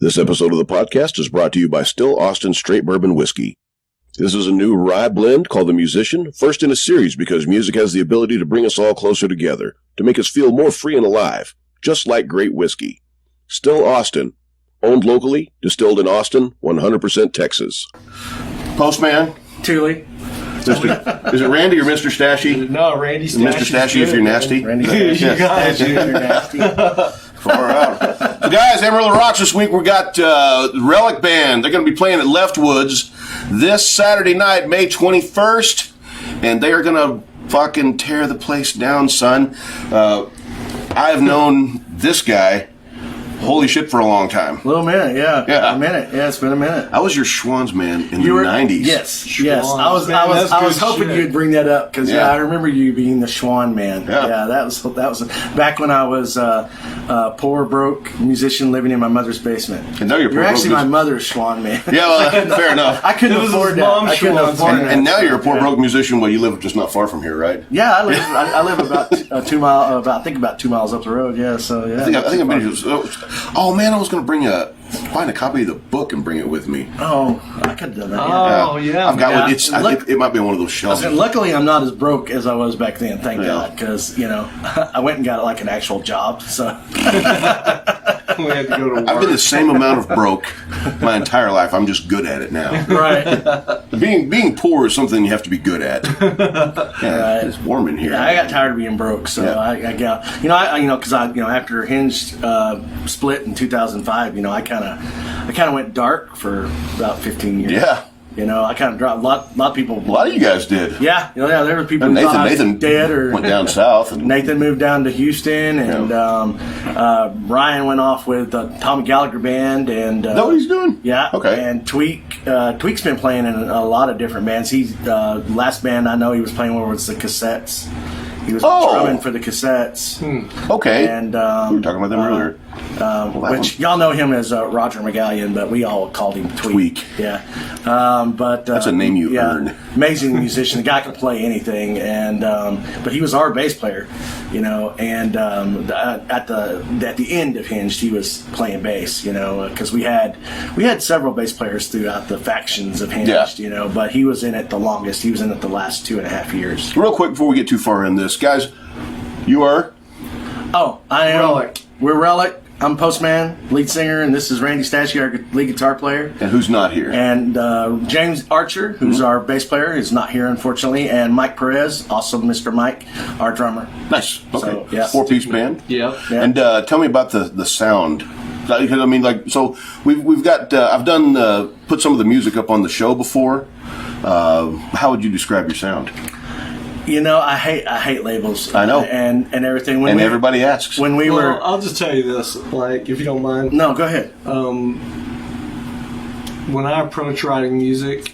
This episode of the podcast is brought to you by Still Austin Straight Bourbon Whiskey. This is a new rye blend called The Musician, first in a series because music has the ability to bring us all closer together, to make us feel more free and alive, just like great whiskey. Still Austin, owned locally, distilled in Austin, 100% Texas. Postman. Thule. Is it Randy or Mr. Stashy? No, Randy Stashy. Mr. Stashy if you're nasty. Randy Stashy. You guys, if you're nasty. Far out. So guys, Amarillo Rocks this week. We got Relic Band. They're going to be playing at Leftwoods this Saturday night, May 21st. And they are going to fucking tear the place down, son. I've known this guy, holy shit, for a long time. A little minute, yeah. A minute. Yeah, it's been a minute. I was your Schwann's man in the 90s. Yes, Schwann. yes. I was hoping you'd bring that up because I remember you being the Schwann man. Yeah, that was back when I was a poor, broke musician living in my mother's basement. And now you're actually my mother's Schwann man. Yeah, well, fair enough. I couldn't afford that. And now you're a poor, broke musician. Well, you live just not far from here, right? Yeah, I live about 2 miles. I think about 2 miles up the road. Yeah, so yeah. I think I've been. Oh man, I was going to find a copy of the book and bring it with me. Oh, I could have done that. Oh, yeah. I've got one. It might be on one of those shelves. Luckily, I'm not as broke as I was back then, thank God, because, I went and got like an actual job, so. We had to go to work. I've been the same amount of broke my entire life. I'm just good at it now. Right. Being poor is something you have to be good at. Yeah, right. It's warm in here. Yeah, I got tired of being broke, so I got, because after Hinge split in 2005, I kind of went dark for about 15 years. Yeah. I kind of dropped a lot of people. A lot of you guys did. Yeah, there were people. And who thought I was Nathan dead or went down south. And Nathan moved down to Houston, and Ryan went off with the Tommy Gallagher band. And is that what he's doing? Yeah. Okay. And Tweak's been playing in a lot of different bands. He's last band I know he was playing with was the Cassettes. He was drumming for the Cassettes. Okay. And we were talking about them earlier. Which y'all know him as Roger McGallion, but we all called him Tweak. Yeah. But that's a name you earn. Amazing musician. The guy can play anything, and but he was our bass player, And at the end of Hinged, he was playing bass, because we had several bass players throughout the factions of Hinged, But he was in it the longest. He was in it the last 2.5 years. Real quick before we get too far in this, guys, you are. Oh, I am. Relic. We're Relic. I'm Postman, lead singer, and this is Randy Stashy, our lead guitar player. And who's not here? And James Archer, who's our bass player, is not here, unfortunately. And Mike Perez, also Mr. Mike, our drummer. Nice. Okay. So, yeah. 4-piece band. Yeah. And tell me about the sound. So we've got. I've done put some of the music up on the show before. How would you describe your sound? I hate labels. I know. And everything. Everybody asks. When we were. I'll just tell you this, if you don't mind. No, go ahead. When I approach writing music,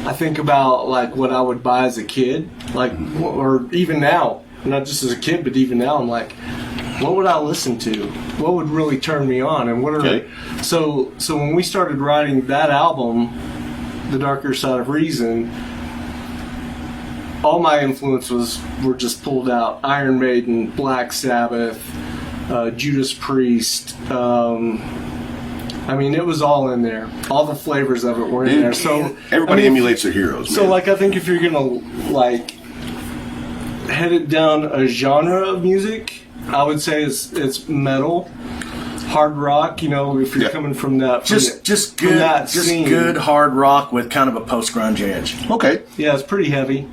I think about what I would buy as a kid, or even now, not just as a kid, but even now, I'm like, what would I listen to? What would really turn me on? And what are so when we started writing that album, The Darker Side of Reason, all my influences were just pulled out. Iron Maiden, Black Sabbath, Judas Priest. It was all in there. All the flavors of it were in there. So everybody emulates their heroes. So, I think if you're gonna head it down a genre of music, I would say it's metal, hard rock. If you're coming from that, just good hard rock with kind of a post grunge edge. Okay. Yeah, it's pretty heavy.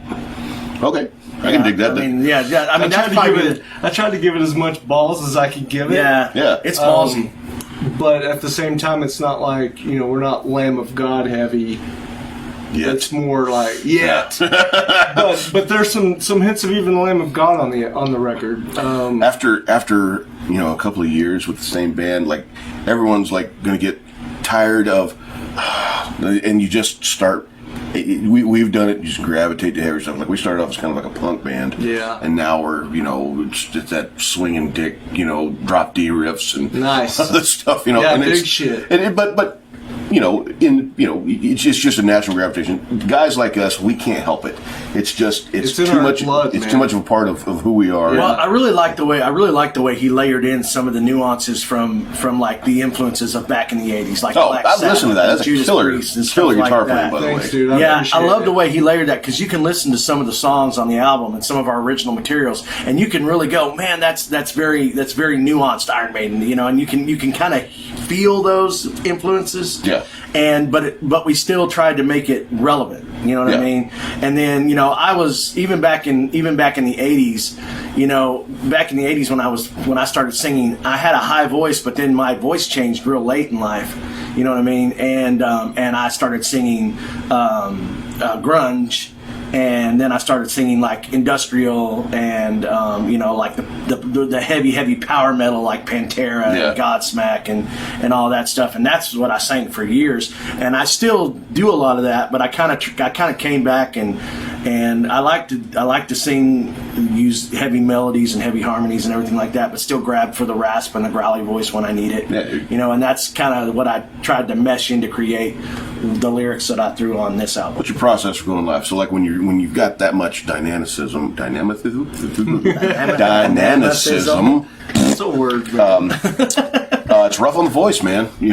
Okay. I can dig that. I tried to give it as much balls as I could give it. Yeah. It's ballsy. But at the same time, it's not we're not Lamb of God heavy. Yet. It's more but there's some hints of even Lamb of God on the record. After a couple of years with the same band, everyone's going to get tired of, and you just start. We've done it. You just gravitate to heavy stuff. We started off as kind of like a punk band, and now we're it's that swinging dick, drop D riffs and nice other stuff, and big shit. But it's just a natural gravitation. Guys like us, we can't help it. It's too much. It's too much of a part of who we are. Well, I really like the way he layered in some of the nuances from like the influences of back in the '80s, like Black I've Sabbath, listened to that. That's a killer guitar playing, by the way. Dude, I love the way he layered that, because you can listen to some of the songs on the album and some of our original materials, and you can really go, man, that's very nuanced Iron Maiden, and you can kind of feel those influences. Yeah. But we still tried to make it relevant. You know what I mean? And then I was even back in the '80s. Back in the '80s when I started singing, I had a high voice, but then my voice changed real late in life. You know what I mean? And I started singing grunge. And then I started singing like industrial and like the heavy power metal like Pantera and Godsmack and all that stuff, and that's what I sang for years, and I still do a lot of that, but I kind of came back and I like to use heavy melodies and heavy harmonies and everything like that, but still grab for the rasp and the growly voice when I need it. And that's kind of what I tried to mesh in to create the lyrics that I threw on this album. What's your process for going live? So like when you've got that much dynamicism. That's a word. It's rough on the voice, man. Do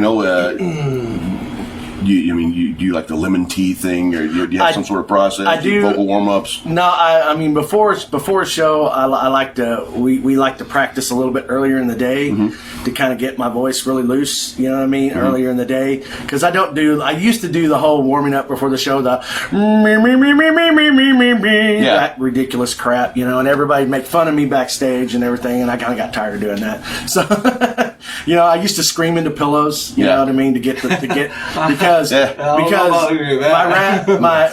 you like the lemon tea thing, or do you have some sort of process? I do. Vocal warm ups. No, I mean before a show, I like to we like to practice a little bit earlier in the day to kind of get my voice really loose. You know what I mean? Earlier in the day, because I used to do the whole warming up before the show, the that ridiculous crap, and everybody make fun of me backstage and everything, and I kind of got tired of doing that. So I used to scream into pillows. You know what I mean, to get because my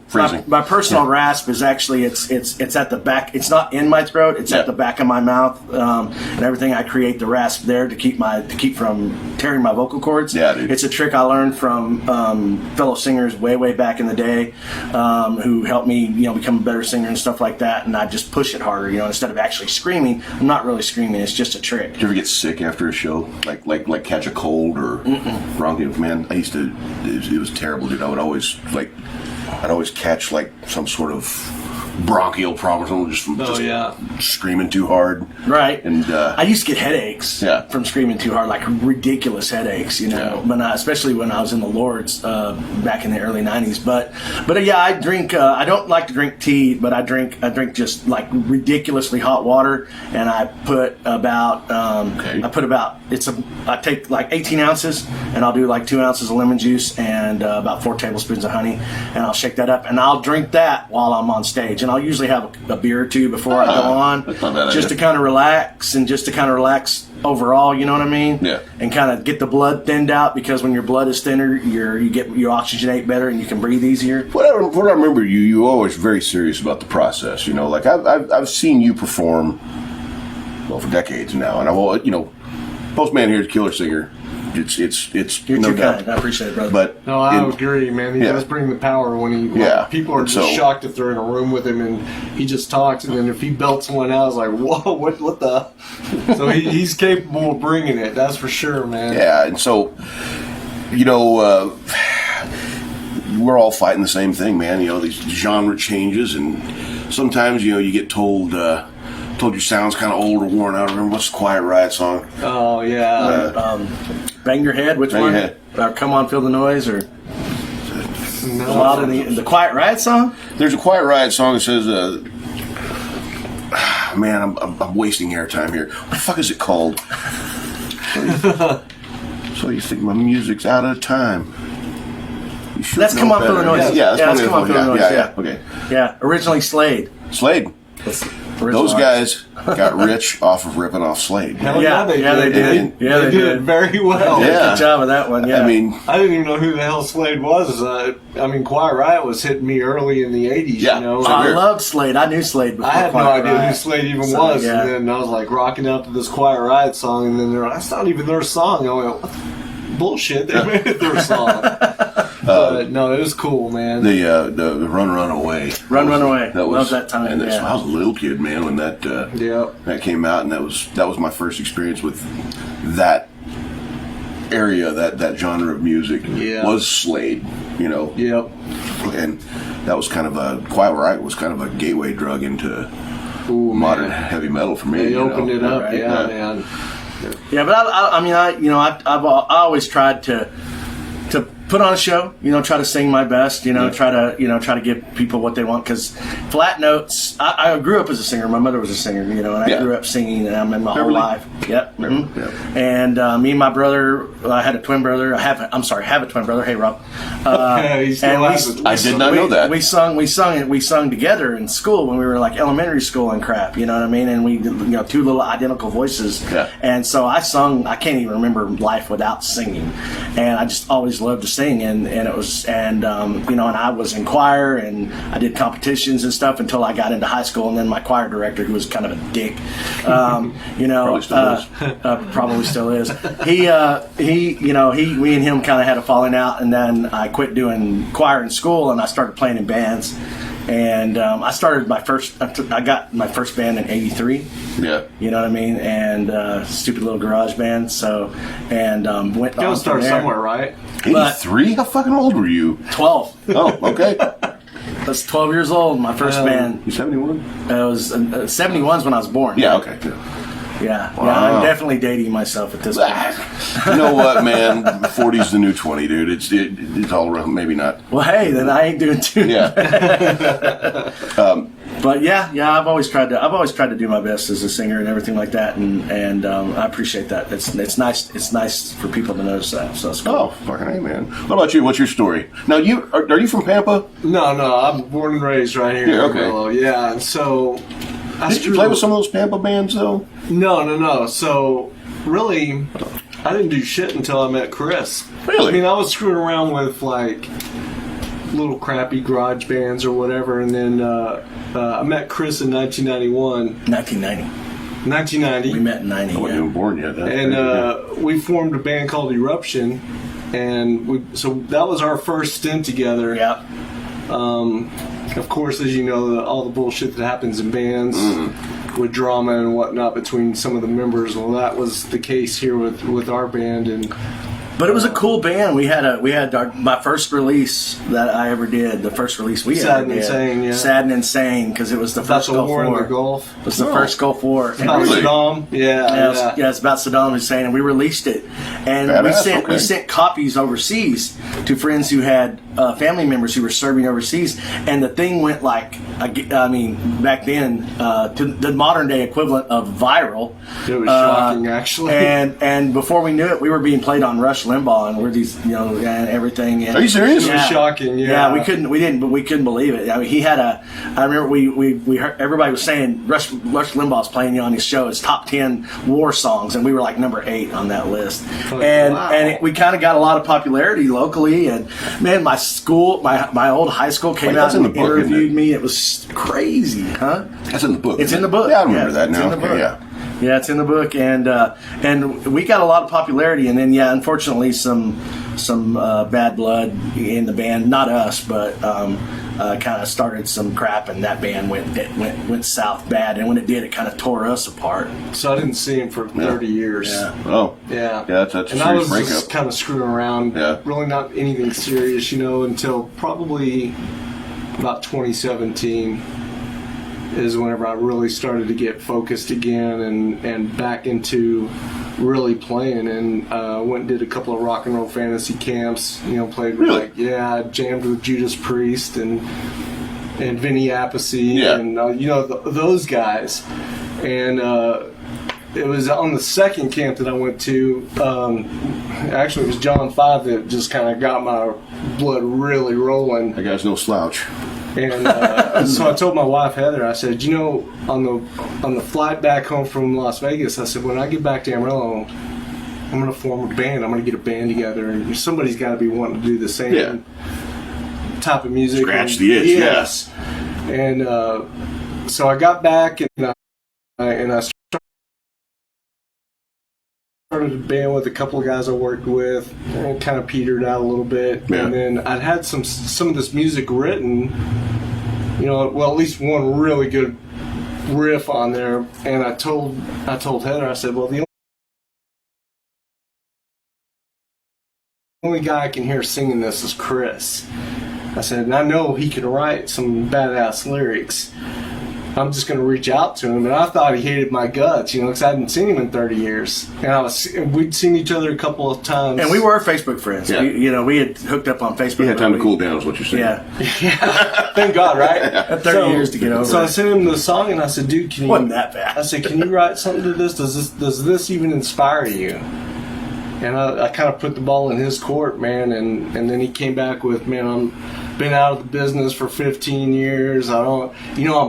phrasing. My personal rasp is actually it's at the back. It's not in my throat. It's at the back of my mouth, and everything. I create the rasp there to keep from tearing my vocal cords. Yeah, dude. It's a trick I learned from fellow singers way back in the day, who helped me become a better singer and stuff like that. And I just push it harder, instead of actually screaming. I'm not really screaming. It's just a trick. Do you ever get sick after a show, like catch a cold or bronchitis? Man, I used to. It was terrible, dude. I'd always catch like some sort of bronchial problem or something just from screaming too hard. Right. And I used to get headaches from screaming too hard, like ridiculous headaches, when especially when I was in the Lords back in the early 90s. But I drink I don't like to drink tea, but I drink just like ridiculously hot water, and I put about I take like 18 ounces and I'll do like 2 ounces of lemon juice and about 4 tablespoons of honey, and I'll shake that up and I'll drink that while I'm on stage. And I'll usually have a beer or two before I go on, just to kind of relax overall, you know what I mean? Yeah. And kind of get the blood thinned out, because when your blood is thinner, you oxygenate better and you can breathe easier. What I remember, you were always very serious about the process. Like I've seen you perform, for decades now, and I've Postman here is a killer singer. It's You're no too doubt. kind. I appreciate it, brother. But I agree, man. He does bring the power when he. People are just shocked if they're in a room with him and he just talks, and then if he belts one out, it's like, whoa, what the? So he's capable of bringing it. That's for sure, man. Yeah, and so we're all fighting the same thing, man. These genre changes, and sometimes you get told your sound's kind of old or worn out. Remember, what's the Quiet Riot song? Oh yeah. Bang Your Head. Which one? Your Head. Come On, Feel the Noise, or the Quiet Riot song? There's a Quiet Riot song that says, man, I'm wasting airtime here. What the fuck is it called? So you think my music's out of time? Let's Come On, Feel the Noise. Yeah, let's Come On, Feel the Noise. Yeah. Okay. Yeah, originally Slade. Those guys got rich off of ripping off Slade. Hell yeah, they did. They did it very well. Yeah. Good job of that one. Yeah. I mean, I didn't even know who the hell Slade was. Quiet Riot was hitting me early in the 80s. Yeah. I loved Slade. I knew Slade before. I had no idea Riot. who Slade even was. Yeah. And then I was like rocking out to this Quiet Riot song, and then that's not even their song. I went, what the bullshit? They made it their song. But no, it was cool, man. The Run Away. Run Away. That was Love that time. And I was a little kid, man, when that came out, and that was my first experience with that area, that genre of music was Slade, you know. Yep. And that was kind of Quiet Riot was kind of a gateway drug into modern heavy metal for me. They opened it up, right? man. Yeah, but I've always tried to put on a show, try to sing my best, try to give people what they want, because flat notes, I grew up as a singer. My mother was a singer, and I grew up singing, and I'm in my whole life. Yep. Mm-hmm. Yep. And me and my brother, I had a twin brother. have a twin brother. Hey, Rob. I did not know that. We sung together in school when we were like elementary school and crap, you know what I mean? And we did, two little identical voices. Yeah. And so I sung, I can't even remember life without singing. And I just always loved to sing. And it was, and I was in choir, and I did competitions and stuff until I got into high school. And then my choir director, who was kind of a dick, probably still is. We and him kind of had a falling out, and then I quit doing choir in school, and I started playing in bands. And I got my first band in '83. Yeah. You know what I mean? And stupid little garage band. So, and went on. You start somewhere, right? 83? How fucking old were you? 12. Oh, okay. I was 12 years old, my first band. You 71? It was 71's when I was born. Yeah, okay. Yeah. Wow. Yeah, I'm definitely dating myself at this point. You know what, man? 40's the new 20, dude. It's all around. Maybe not. Well, hey, then I ain't doing too Yeah. But yeah, I've always tried to do my best as a singer and everything like that, and I appreciate that. It's nice. It's nice for people to notice that. So it's cool. Oh, fucking hey, man. What about you? What's your story? Now, are you from Pampa? No, I'm born and raised right here. Yeah, in okay. Amarillo. Yeah, and so Did you play with some of those Pampa bands though? No. So really, I didn't do shit until I met Chris. Really? I mean, I was screwing around with like little crappy garage bands or whatever, and then I met Chris in 1991. 1990. We met in '90. I wasn't even born yet. And we formed a band called Eruption, and so that was our first stint together. Yeah. Of course, as you know, all the bullshit that happens in bands with drama and whatnot between some of the members. Well, that was the case here with our band, and But it was a cool band. We had my first release that I ever did. The first release we Sad ever and did. Insane, yeah. Sad and Insane, because it was the that's first the Gulf war in War. the Gulf. It was the first Gulf War. About Really? Saddam, yeah. It's about Saddam Hussein, and we released it. And Badass, we sent copies overseas to friends who had family members who were serving overseas. And the thing went back then, to the modern day equivalent of viral. It was shocking, actually. And before we knew it, we were being played on Rush Limbaugh, and we're these, and everything. And Are you serious? It was shocking, yeah. Yeah, we couldn't believe it. I mean, he had I remember we heard everybody was saying Rush Limbaugh's playing on his show. It's top 10 war songs, and we were like number 8 on that list. We kind of got a lot of popularity locally. And man, my old high school came out and interviewed me. It was crazy, huh? That's in the book. It's in the book. Yeah, I remember that it's now. in the book. Yeah. Yeah, it's in the book, and we got a lot of popularity, and then unfortunately some bad blood in the band, not us, but kind of started some crap, and that band went south bad, and when it did, it kind of tore us apart. So I didn't see him for 30 years. Yeah. Oh. Yeah. Yeah, that's a and I serious was breakup. just kind of screwing around, really not anything serious, until probably about 2017 is whenever I really started to get focused again and back into really playing, and went and did a couple of rock and roll fantasy camps, played with jammed with Judas Priest and Vinny Appice and those guys, and it was on the second camp that I went to. Actually, it was John 5 that just kind of got my blood really rolling. That guy's no slouch. And so I told my wife Heather, I said, on the flight back home from Las Vegas, I said, when I get back to Amarillo, I'm going to form a band. I'm going to get a band together, and somebody's got to be wanting to do the same type of music. Scratch the itch, yes. And so I got back, and I started a band with a couple of guys I worked with, and kind of petered out a little bit. Yeah. And then I'd had some of this music written, at least one really good riff on there. And I told Heather, I said, well, the only guy I can hear singing this is Chris. I said, and I know he can write some badass lyrics. I'm just going to reach out to him. And I thought he hated my guts, because I hadn't seen him in 30 years. And we'd seen each other a couple of times. And we were Facebook friends. Yeah. We had hooked up on Facebook. You had time to cool down is what you're saying. Yeah. Thank God, right? Had 30 years to get over So it. I sent him the song, and I said, dude, can you... Wasn't that bad. I said, can you write something to this? Does this even inspire you? And I kind of put the ball in his court, man. And then he came back with, man, I'm been out of the business for 15 years. I'm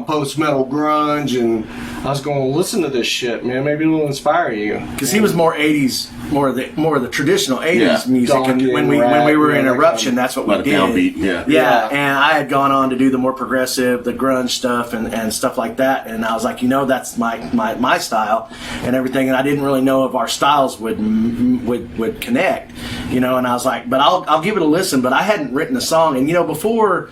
post-metal grunge, and I was going to listen to this shit, man. Maybe it'll inspire you. Because he was more 80s, more of the traditional 80s music. And Donkey when and we rap, were in that Eruption, kind that's what A lot we of did. downbeat, Yeah, and I had gone on to do the more progressive, the grunge stuff and stuff like that. And I was like, that's my style and everything. And I didn't really know if our styles would connect, And I was like, but I'll give it a listen. But I hadn't written a song, and before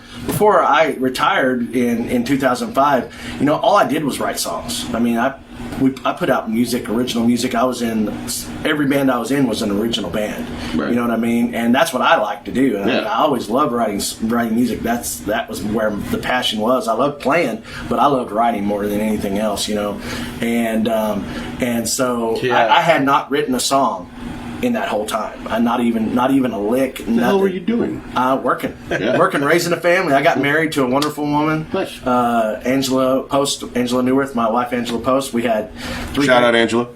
I retired in 2005, all I did was write songs. I mean, I put out original music. I was in every band I was in was an original band. Right. You know what I mean? And that's what I like to do. And Yeah. I always loved writing music. That was where the passion was. I loved playing, but I loved writing more than anything else. And so Yeah. I had not written a song in that whole time. Not even a lick. What the hell were you doing? Working, Yeah. working, raising a family. I got married to a wonderful woman, Nice. Angela Newworth, my wife, Angela Post. We had 3 Shout out, Angela.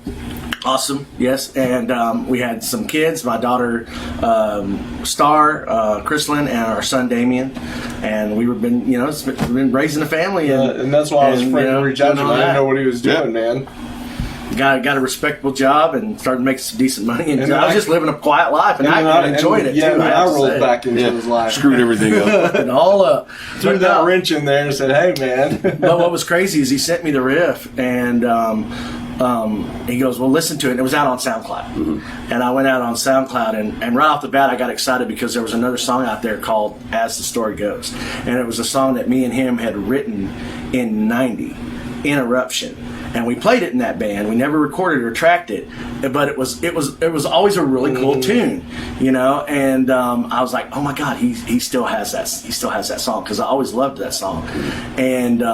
Awesome, yes, and we had some kids. My daughter, Star, Chrislyn, and our son Damien, and we've been raising a family, And that's why I was afraid to reach out to him. I didn't know what he was doing, man. Got a respectable job and started making some decent money, and I was I- just living a quiet life, and I enjoyed it. Yeah, too, and I I have to rolled say. back into his life. Screwed everything up. and all up. Threw But that no. wrench in there and said, hey, man. But what was crazy is he sent me the riff, and he goes, well, listen to it. And it was out on SoundCloud. Mm-hmm. And I went out on SoundCloud, and right off the bat, I got excited because there was another song out there called As the Story Goes. And it was a song that me and him had written in 90, in Eruption. And we played it in that band. We never recorded or tracked it, but it was always a really cool tune, And I was like, oh my God, he still has that. He still has that song because I always loved that song. And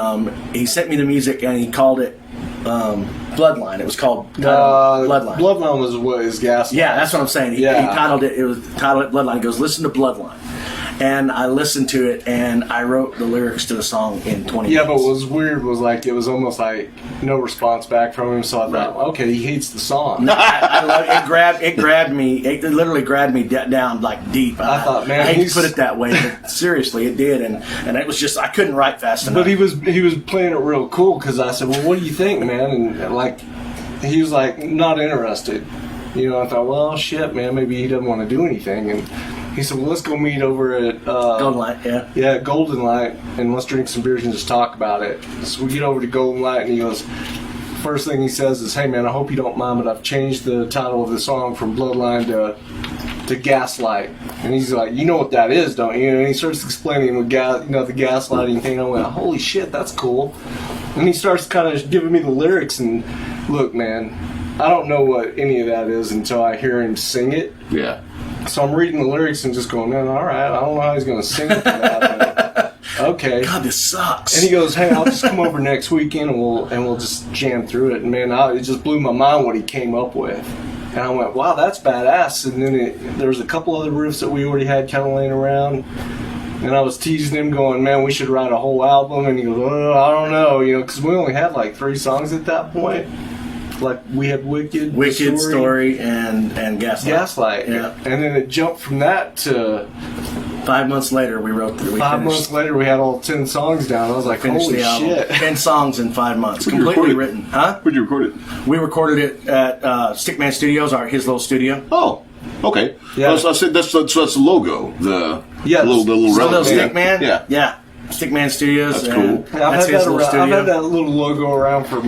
he sent me the music and he called it Bloodline. It was called Bloodline. Bloodline was what his gas. Yeah, that's what I'm saying. He titled it. It was titled Bloodline. He goes, listen to Bloodline. And I listened to it, and I wrote the lyrics to the song in 20 minutes. Yeah, but what was weird was it was almost like no response back from him. So I thought, okay, he hates the song. No, I love it. It grabbed me. It literally grabbed me down like deep. I thought, man, I hate to put it that way, but seriously, it did, and it was just I couldn't write fast enough. But he was playing it real cool because I said, well, what do you think, man? And he was not interested. I thought, well, shit, man, maybe he doesn't want to do anything. And he said, well, let's go meet over at Golden Light, yeah. Yeah, Golden Light, and let's drink some beers and just talk about it. So we get over to Golden Light, and he goes, first thing he says is, hey, man, I hope you don't mind, but I've changed the title of the song from Bloodline to Gaslight. And he's like, you know what that is, don't you? And he starts explaining the gaslighting thing. I went, holy shit, that's cool. And he starts kind of giving me the lyrics, and look, man, I don't know what any of that is until I hear him sing it. Yeah. So I'm reading the lyrics and just going, man, all right, I don't know how he's going to sing it for that, but okay. God, this sucks. And he goes, hey, I'll just come over next weekend and we'll just jam through it. And man, it just blew my mind what he came up with. And I went, wow, that's badass. And then there was a couple other riffs that we already had kind of laying around. And I was teasing him, going, man, we should write a whole album. And he goes, oh, I don't know, because we only had 3 songs at that point. We had Wicked, Story, and Gaslight. Yeah. And then it jumped from that to 5 months later, we wrote the. 5 months later, we had all 10 songs down. I was like, Finished holy the album. shit. 10 songs in 5 months, Where'd you completely record it? written. Huh? Where'd you record it? We recorded it at Stickman Studios, his little studio. Oh, okay. Yeah. So I said that's the logo. The little So relic. little Stickman. Yeah. Stickman Studios. That's cool. That's his little studio. I've had that little logo around for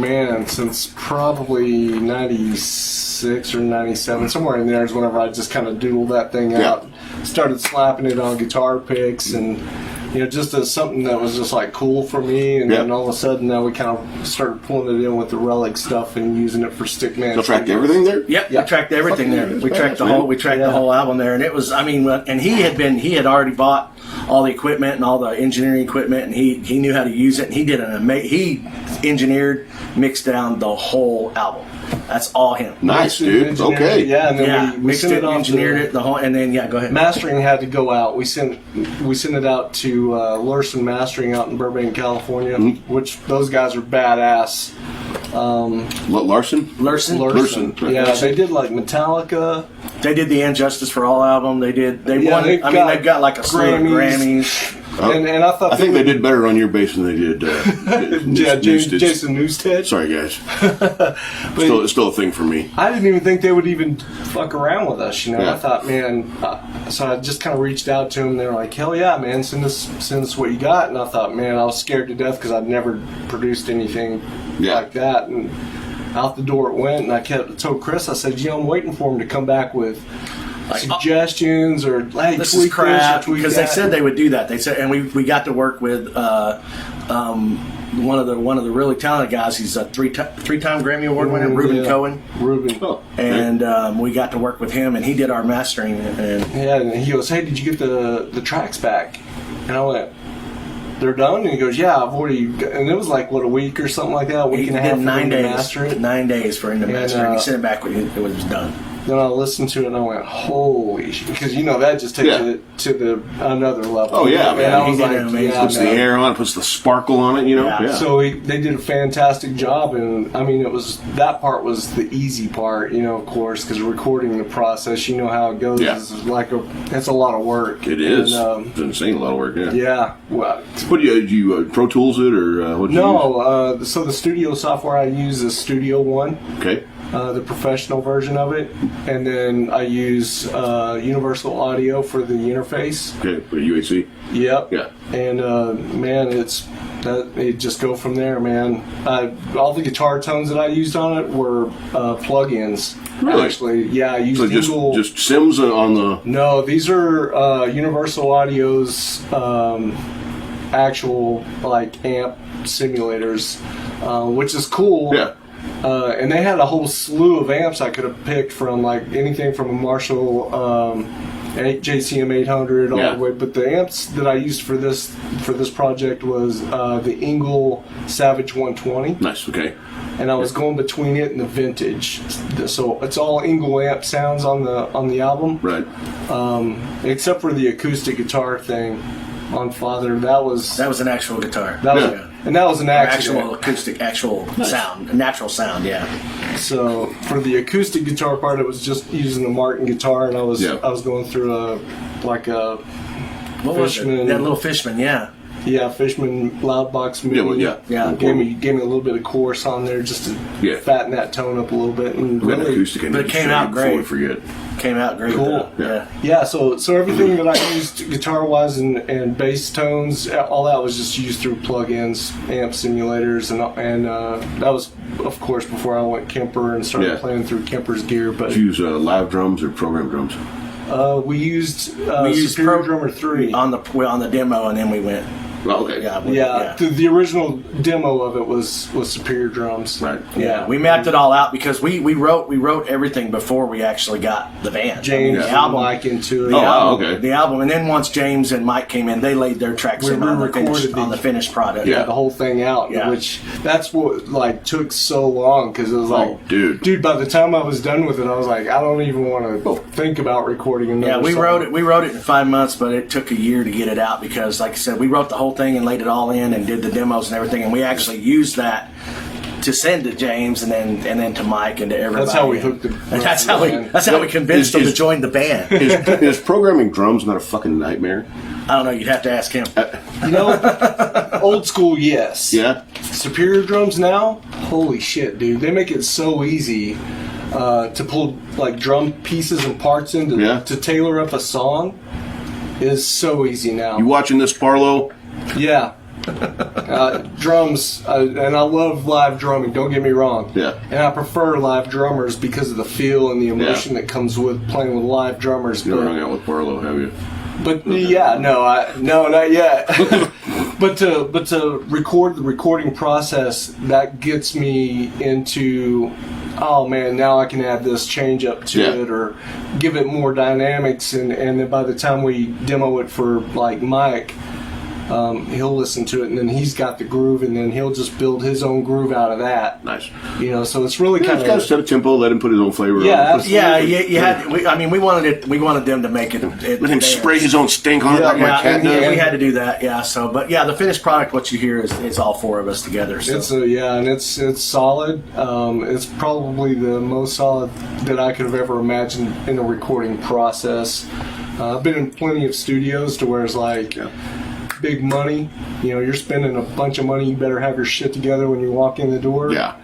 since probably 96 or 97. Somewhere in there is whenever I just kind of doodled that thing out. Started slapping it on guitar picks and just as something that was just like cool for me, and then all of a sudden now we kind of started pulling it in with the Relic stuff and using it for Stickman. You tracked everything there? Yep, we tracked everything there. We tracked the whole album there, and it was, and he had already bought all the equipment and all the engineering equipment, and he knew how to use it, and he did he engineered, mixed down the whole album. That's all him. Nice, dude. Okay. Yeah, and then we mixed sent it, engineered it, the whole, and then go ahead. Mastering had to go out. We sent it out to Larson Mastering out in Burbank, California, which those guys are badass. Larson. Yeah, they did like Metallica. They did the Injustice for All album. They won. They've got like a slew of Grammys. And I think they did better on your bass than they did. Jason Newsted. Sorry, guys. Still a thing for me. I didn't even think they would even fuck around with us. I thought, man. So I just kind of reached out to them. They're like, hell yeah, man, send us what you got. And I thought, man, I was scared to death because I'd never produced anything like that. And out the door it went. And I told Chris, I said, I'm waiting for him to come back with suggestions or hey, this tweak is crap, this or tweak because that. they said they would do that. They said, and we got to work with one of the really talented guys. He's a three-time Grammy Award winner, Reuben Cohen. And we got to work with him, and he did our mastering. And he goes, hey, did you get the tracks back? And I went, they're done? And he goes, yeah, I've already. And it was like a week or something like that. A week and a half. 9 days. Master it. 9 days for him to master it. He sent it back when it was done. Then I listened to it and I went, holy shit. Because that just takes it to another level. Oh, yeah, man. And I was like, puts the air on it, puts the sparkle on it, Yeah. So they did a fantastic job. And I mean, that part was the easy part, of course, because recording the process, how it goes. Yeah. It's a lot of work. It is. It's insane, a lot of work, Yeah. Well, what do you Pro Tools it, or what do you use? So the studio software I use is Studio One. Okay. The professional version of it, and then I use Universal Audio for the interface. Okay, for UAC. Yep. Yeah. And man, it just go from there, man. All the guitar tones that I used on it were plugins. Really? Actually, yeah. I used just Sims on the. No, these are Universal Audio's actual amp simulators, which is cool. Yeah. And they had a whole slew of amps I could have picked from, anything from a Marshall JCM 800 all the way. But the amps that I used for this project was the Engel Savage 120. Nice. Okay. And I was going between it and the Vintage, so it's all Engel amp sounds on the album. Right. Except for the acoustic guitar thing on Father. That was an actual guitar. And that was an actual acoustic, sound, natural sound, So for the acoustic guitar part, it was just using the Martin guitar, and I was going through a Fishman. That little Fishman, Yeah, Fishman Loudbox Mini. Yeah. Gave me a little bit of chorus on there just to fatten that tone up a little bit. And acoustic, but it came out great. Forget. Came out great. Cool. Though. Yeah. So everything that I used guitar wise and bass tones, all that was just used through plugins, amp simulators, and that was, of course, before I went Kemper and started playing through Kemper's gear. But did you use live drums or program drums? We used Superior Drummer 3 on the demo, and then we went. Well, okay. The original demo of it was Superior Drums. Right. Yeah. We mapped it all out because we wrote everything before we actually got the band. James and Mike into it. The album, and then once James and Mike came in, they laid their tracks in on the finished product. Yeah, the whole thing out. Yeah. Which that's what took so long because it was dude. By the time I was done with it, I was like, I don't even want to think about recording another song. We wrote it in 5 months, but it took a year to get it out because, like I said, we wrote the whole thing and laid it all in and did the demos and everything, and we actually used that to send to James and then to Mike and to everybody. That's how we hooked them. That's how we convinced them to join the band. Is programming drums not a fucking nightmare? I don't know. You'd have to ask him. Old school, yes. Yeah. Superior Drums now, holy shit, dude! They make it so easy to pull drum pieces and parts in to tailor up a song. Is so easy now. You watching this, Parlo? Yeah. Drums, and I love live drumming, don't get me wrong. Yeah. And I prefer live drummers because of the feel and the emotion that comes with playing with live drummers. You never hung out with Parlo, have you? But yeah, no, not yet. but to record the recording process, that gets me into, oh man, now I can add this change up to it or give it more dynamics, and then by the time we demo it for like Mike, he'll listen to it, and then he's got the groove, and then he'll just build his own groove out of that. Nice. So it's really kind of set a tempo, let him put his own flavor on it. Absolutely. You had. We wanted them to make it. Let him spray his own stink on it like my cat does. We had to do that. Yeah. So, but yeah, the finished product, what you hear is all four of us together. So. It's solid. It's probably the most solid that I could have ever imagined in a recording process. I've been in plenty of studios to where it's like. Big money, you're spending a bunch of money, you better have your shit together when you walk in the door. Yeah.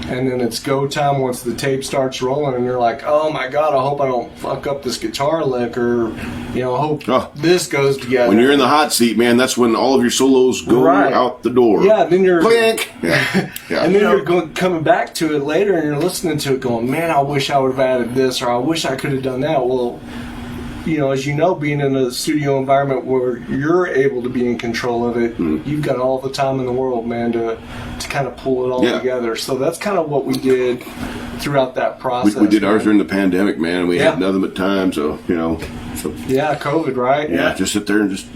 And then it's go time once the tape starts rolling, and you're like, oh my god, I hope I don't fuck up this guitar lick, or I hope this goes together. When you're in the hot seat, man, that's when all of your solos go out the door. Yeah, then you're Clink. Yeah. And then you're coming back to it later, and you're listening to it going, man, I wish I would have added this, or I wish I could have done that. Well, as being in a studio environment where you're able to be in control of it, you've got all the time in the world, man, to kind of pull it all together. So that's kind of what we did throughout that process. We did ours during the pandemic, man. We had nothing but time, so. Yeah, COVID, right? Yeah, just sit there and just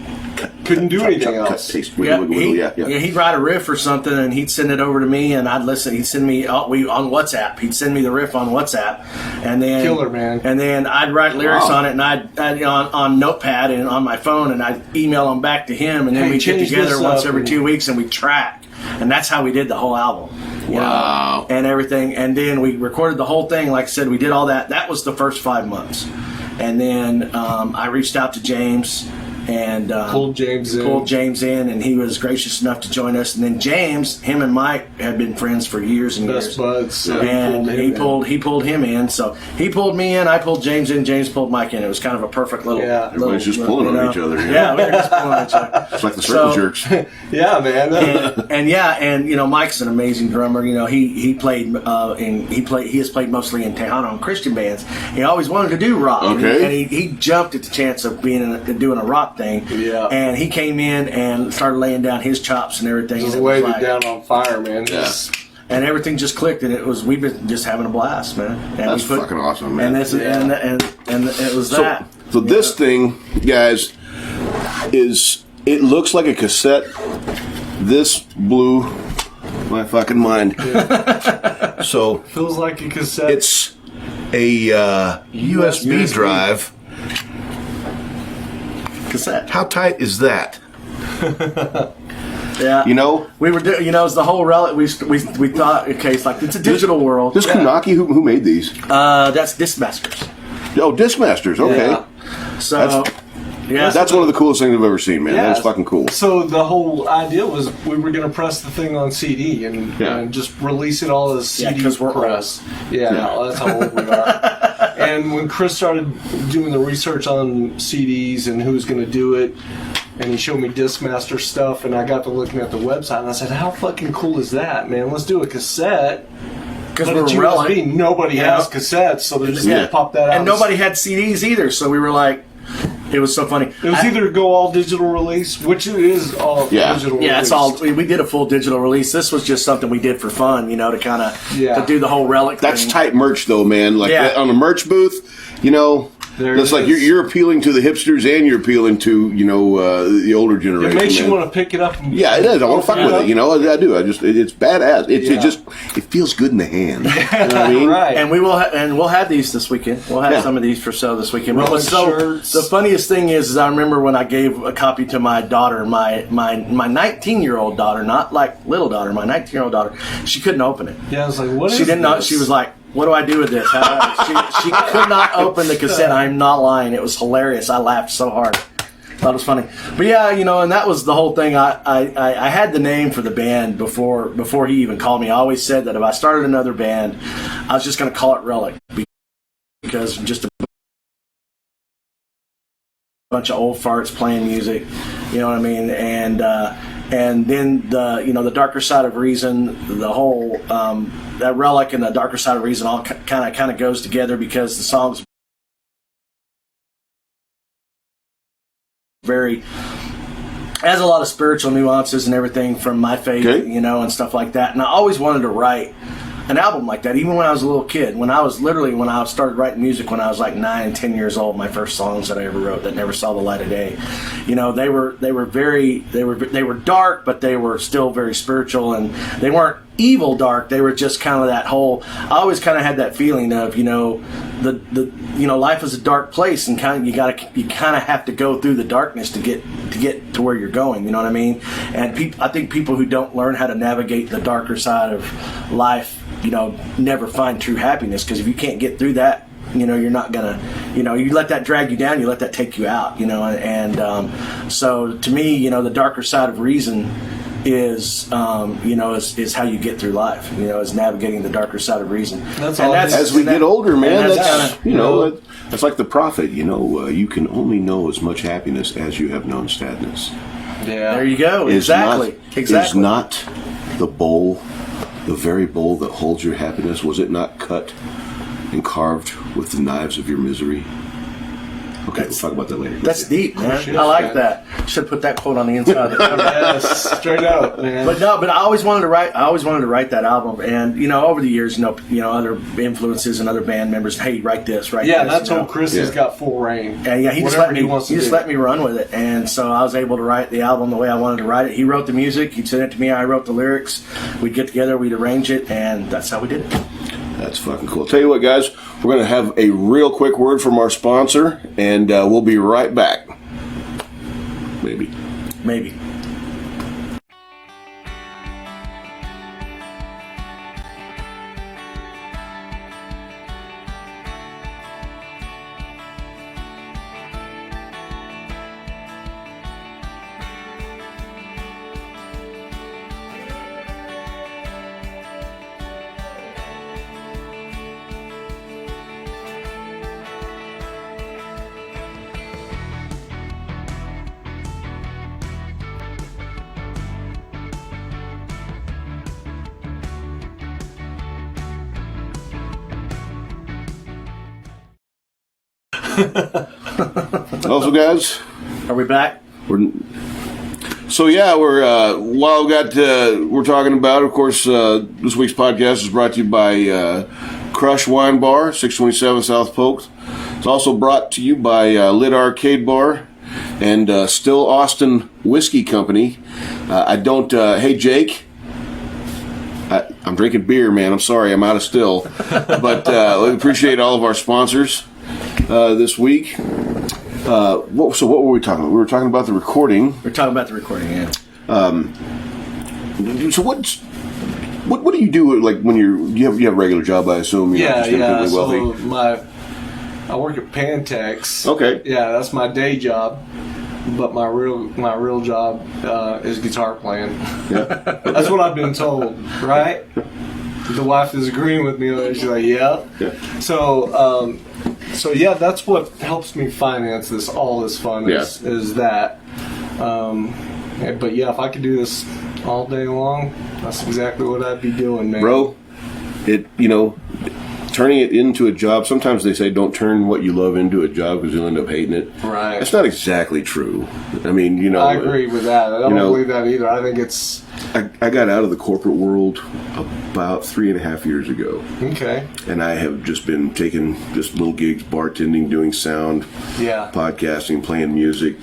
couldn't do anything else. Taste, wiggle. He'd write a riff or something, and he'd send it over to me, and I'd listen. He'd send me on WhatsApp. He'd send me the riff on WhatsApp, and then killer, man. And then I'd write lyrics on it, and I'd on Notepad and on my phone, and I'd email them back to him, and then we'd get together once every 2 weeks, and we'd track, and that's how we did the whole album. Wow. And everything, and then we recorded the whole thing. Like I said, we did all that. That was the first 5 months, and then I reached out to James. And pulled James in, and he was gracious enough to join us. And then James, him and Mike had been friends for years and years. Best buds. So and he pulled him in. So he pulled me in, I pulled James in, James pulled Mike in. It was kind of a perfect little. Yeah, everybody's just pulling on each other. Yeah, we were just pulling on each other. It's like the circle jerks. Yeah, man. and Mike's an amazing drummer. He has played mostly in Tejano and Christian bands. He always wanted to do rock. Okay. And he jumped at the chance of doing a rock thing. Yeah. And he came in and started laying down his chops and everything. Just laid it down on fire, man. Yeah. And everything just clicked, and we've been just having a blast, man. And that's fucking awesome, man. And it was that. So this thing, guys, it looks like a cassette. This blew my fucking mind. Yeah. So feels like a cassette. It's a USB drive. Cassette. How tight is that? Yeah. We were it's the whole Relic. We thought, okay, it's like it's a digital world. This Kunaki, who made these? That's Discmasters. Oh, Discmasters. Okay. Yeah. So. That's one of the coolest things I've ever seen, man. Yeah. That's fucking cool. So the whole idea was we were going to press the thing on CD and just release it all as CD press. Yeah, that's how old we are. And when Chris started doing the research on CDs and who's going to do it, and he showed me Discmaster stuff, and I got to looking at the website, and I said, how fucking cool is that, man? Let's do a cassette. Because we're USB, nobody has cassettes, so they're just going to pop that out. And nobody had CDs either, so we were like, it was so funny. It was either go all digital release, which it is all digital release. Yeah, it's all. We did a full digital release. This was just something we did for fun, to kind of to do the whole Relic thing. That's tight merch, though, man. Like on a merch booth, it's like you're appealing to the hipsters and you're appealing to the older generation. It makes you want to pick it up. It is. I want to fuck with it. I do. It's badass. It feels good in the hand. You know what I mean? Right. And we'll have these this weekend. We'll have some of these for sale this weekend. The funniest thing is I remember when I gave a copy to my daughter, my 19-year-old daughter, not like little daughter, my 19-year-old daughter. She couldn't open it. Yeah, I was like, what is She didn't know. She was like, what do I do with this? She could not open the cassette. I'm not lying. It was hilarious. I laughed so hard. Thought it was funny. But and that was the whole thing. I had the name for the band before he even called me. I always said that if I started another band, I was just going to call it Relic because just a bunch of old farts playing music. You know what I mean? And then the darker side of reason, the whole that Relic and the darker side of reason all kind of goes together because the songs very, has a lot of spiritual nuances and everything from my faith, Okay. you know, and stuff like that. And I always wanted to write an album like that, even when I was a little kid. When I started writing music when I was like 9 and 10 years old, my first songs that I ever wrote that never saw the light of day, you know, they were dark, but they were still very spiritual, and they weren't evil dark. They were just kind of that whole. I always kind of had that feeling of, you know, life is a dark place, and you kind of have to go through the darkness to get to where you're going. You know what I mean? And I think people who don't learn how to navigate the darker side of life, you know, never find true happiness, because if you can't get through that, you know, you're not gonna, you know, you let that drag you down, you let that take you out, you know. And so to me, you know, the darker side of reason is is how you get through life, you know, is navigating the darker side of reason. As we get older, man, that's kinda, that's like the prophet, you know, you can only know as much happiness as you have known sadness. Yeah. There you go. Is Exactly. not the bowl, the very bowl that holds your happiness, was it not cut and carved with the knives of your misery? Okay, we'll talk about that later. That's deep, man. Shit, I like man. that. Should put that quote on the inside of the cover. Yes, straight up, man. But I always wanted to write. I always wanted to write that album, and you know, over the years, you know, other influences and other band members. Hey, write this, write this. that's you know. when Chris has got full reign. And yeah, he just Whatever let me run with it, and so I was able to write the album the way I wanted to write it. He wrote the music, he'd send it to me, I wrote the lyrics. We'd get together, we'd arrange it, and that's how we did it. That's fucking cool. Tell you what, guys, we're going to have a real quick word from our sponsor, and we'll be right back. Maybe. Also, guys, Are we back? we're while we're talking about, of course, this week's podcast is brought to you by Crush Wine Bar, 627 South Polk. It's also brought to you by Lit Arcade Bar and Still Austin Whiskey Company. Hey Jake, I'm drinking beer, man. I'm sorry, I'm out of still. But we appreciate all of our sponsors this week. So what were we talking about? We were talking about the recording. We're talking about the recording, yeah. So what do you do, like, when you have a regular job, I assume? You're not just independently wealthy. I work at Pantex. Okay. Yeah, that's my day job. But my real job is guitar playing. Yeah. That's what I've been told, right? The wife is agreeing with me. She's like, yeah. So yeah, that's what helps me finance all this fun is that. But yeah, if I could do this all day long, that's exactly what I'd be doing, man. Bro, turning it into a job, sometimes they say don't turn what you love into a job because you'll end up hating it. Right. That's not exactly true. I mean, I agree with that. I don't believe that either. I think it's... I got out of the corporate world about 3.5 years ago. Okay. And I have just been taking just little gigs, bartending, doing sound, podcasting, playing music.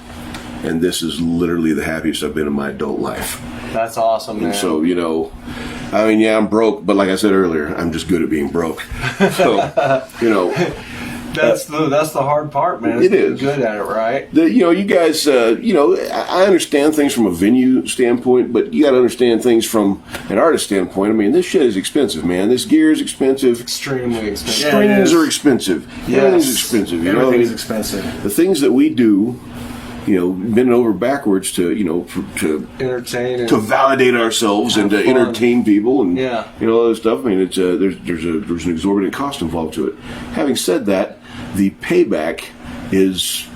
And this is literally the happiest I've been in my adult life. That's awesome, man. And so, I mean, yeah, I'm broke, but like I said earlier, I'm just good at being broke. So, that's the hard part, man. It is good at it, right? You guys, I understand things from a venue standpoint, but you got to understand things from an artist standpoint. I mean, this shit is expensive, man. This gear is expensive. Extremely expensive. Strings are expensive. Yes. Everything's expensive. Everything's expensive. The things that we do, bending over backwards to entertain and to validate ourselves and to fun. Entertain people and all this stuff. I mean, it's there's an exorbitant cost involved to it. Having said that, the payback is,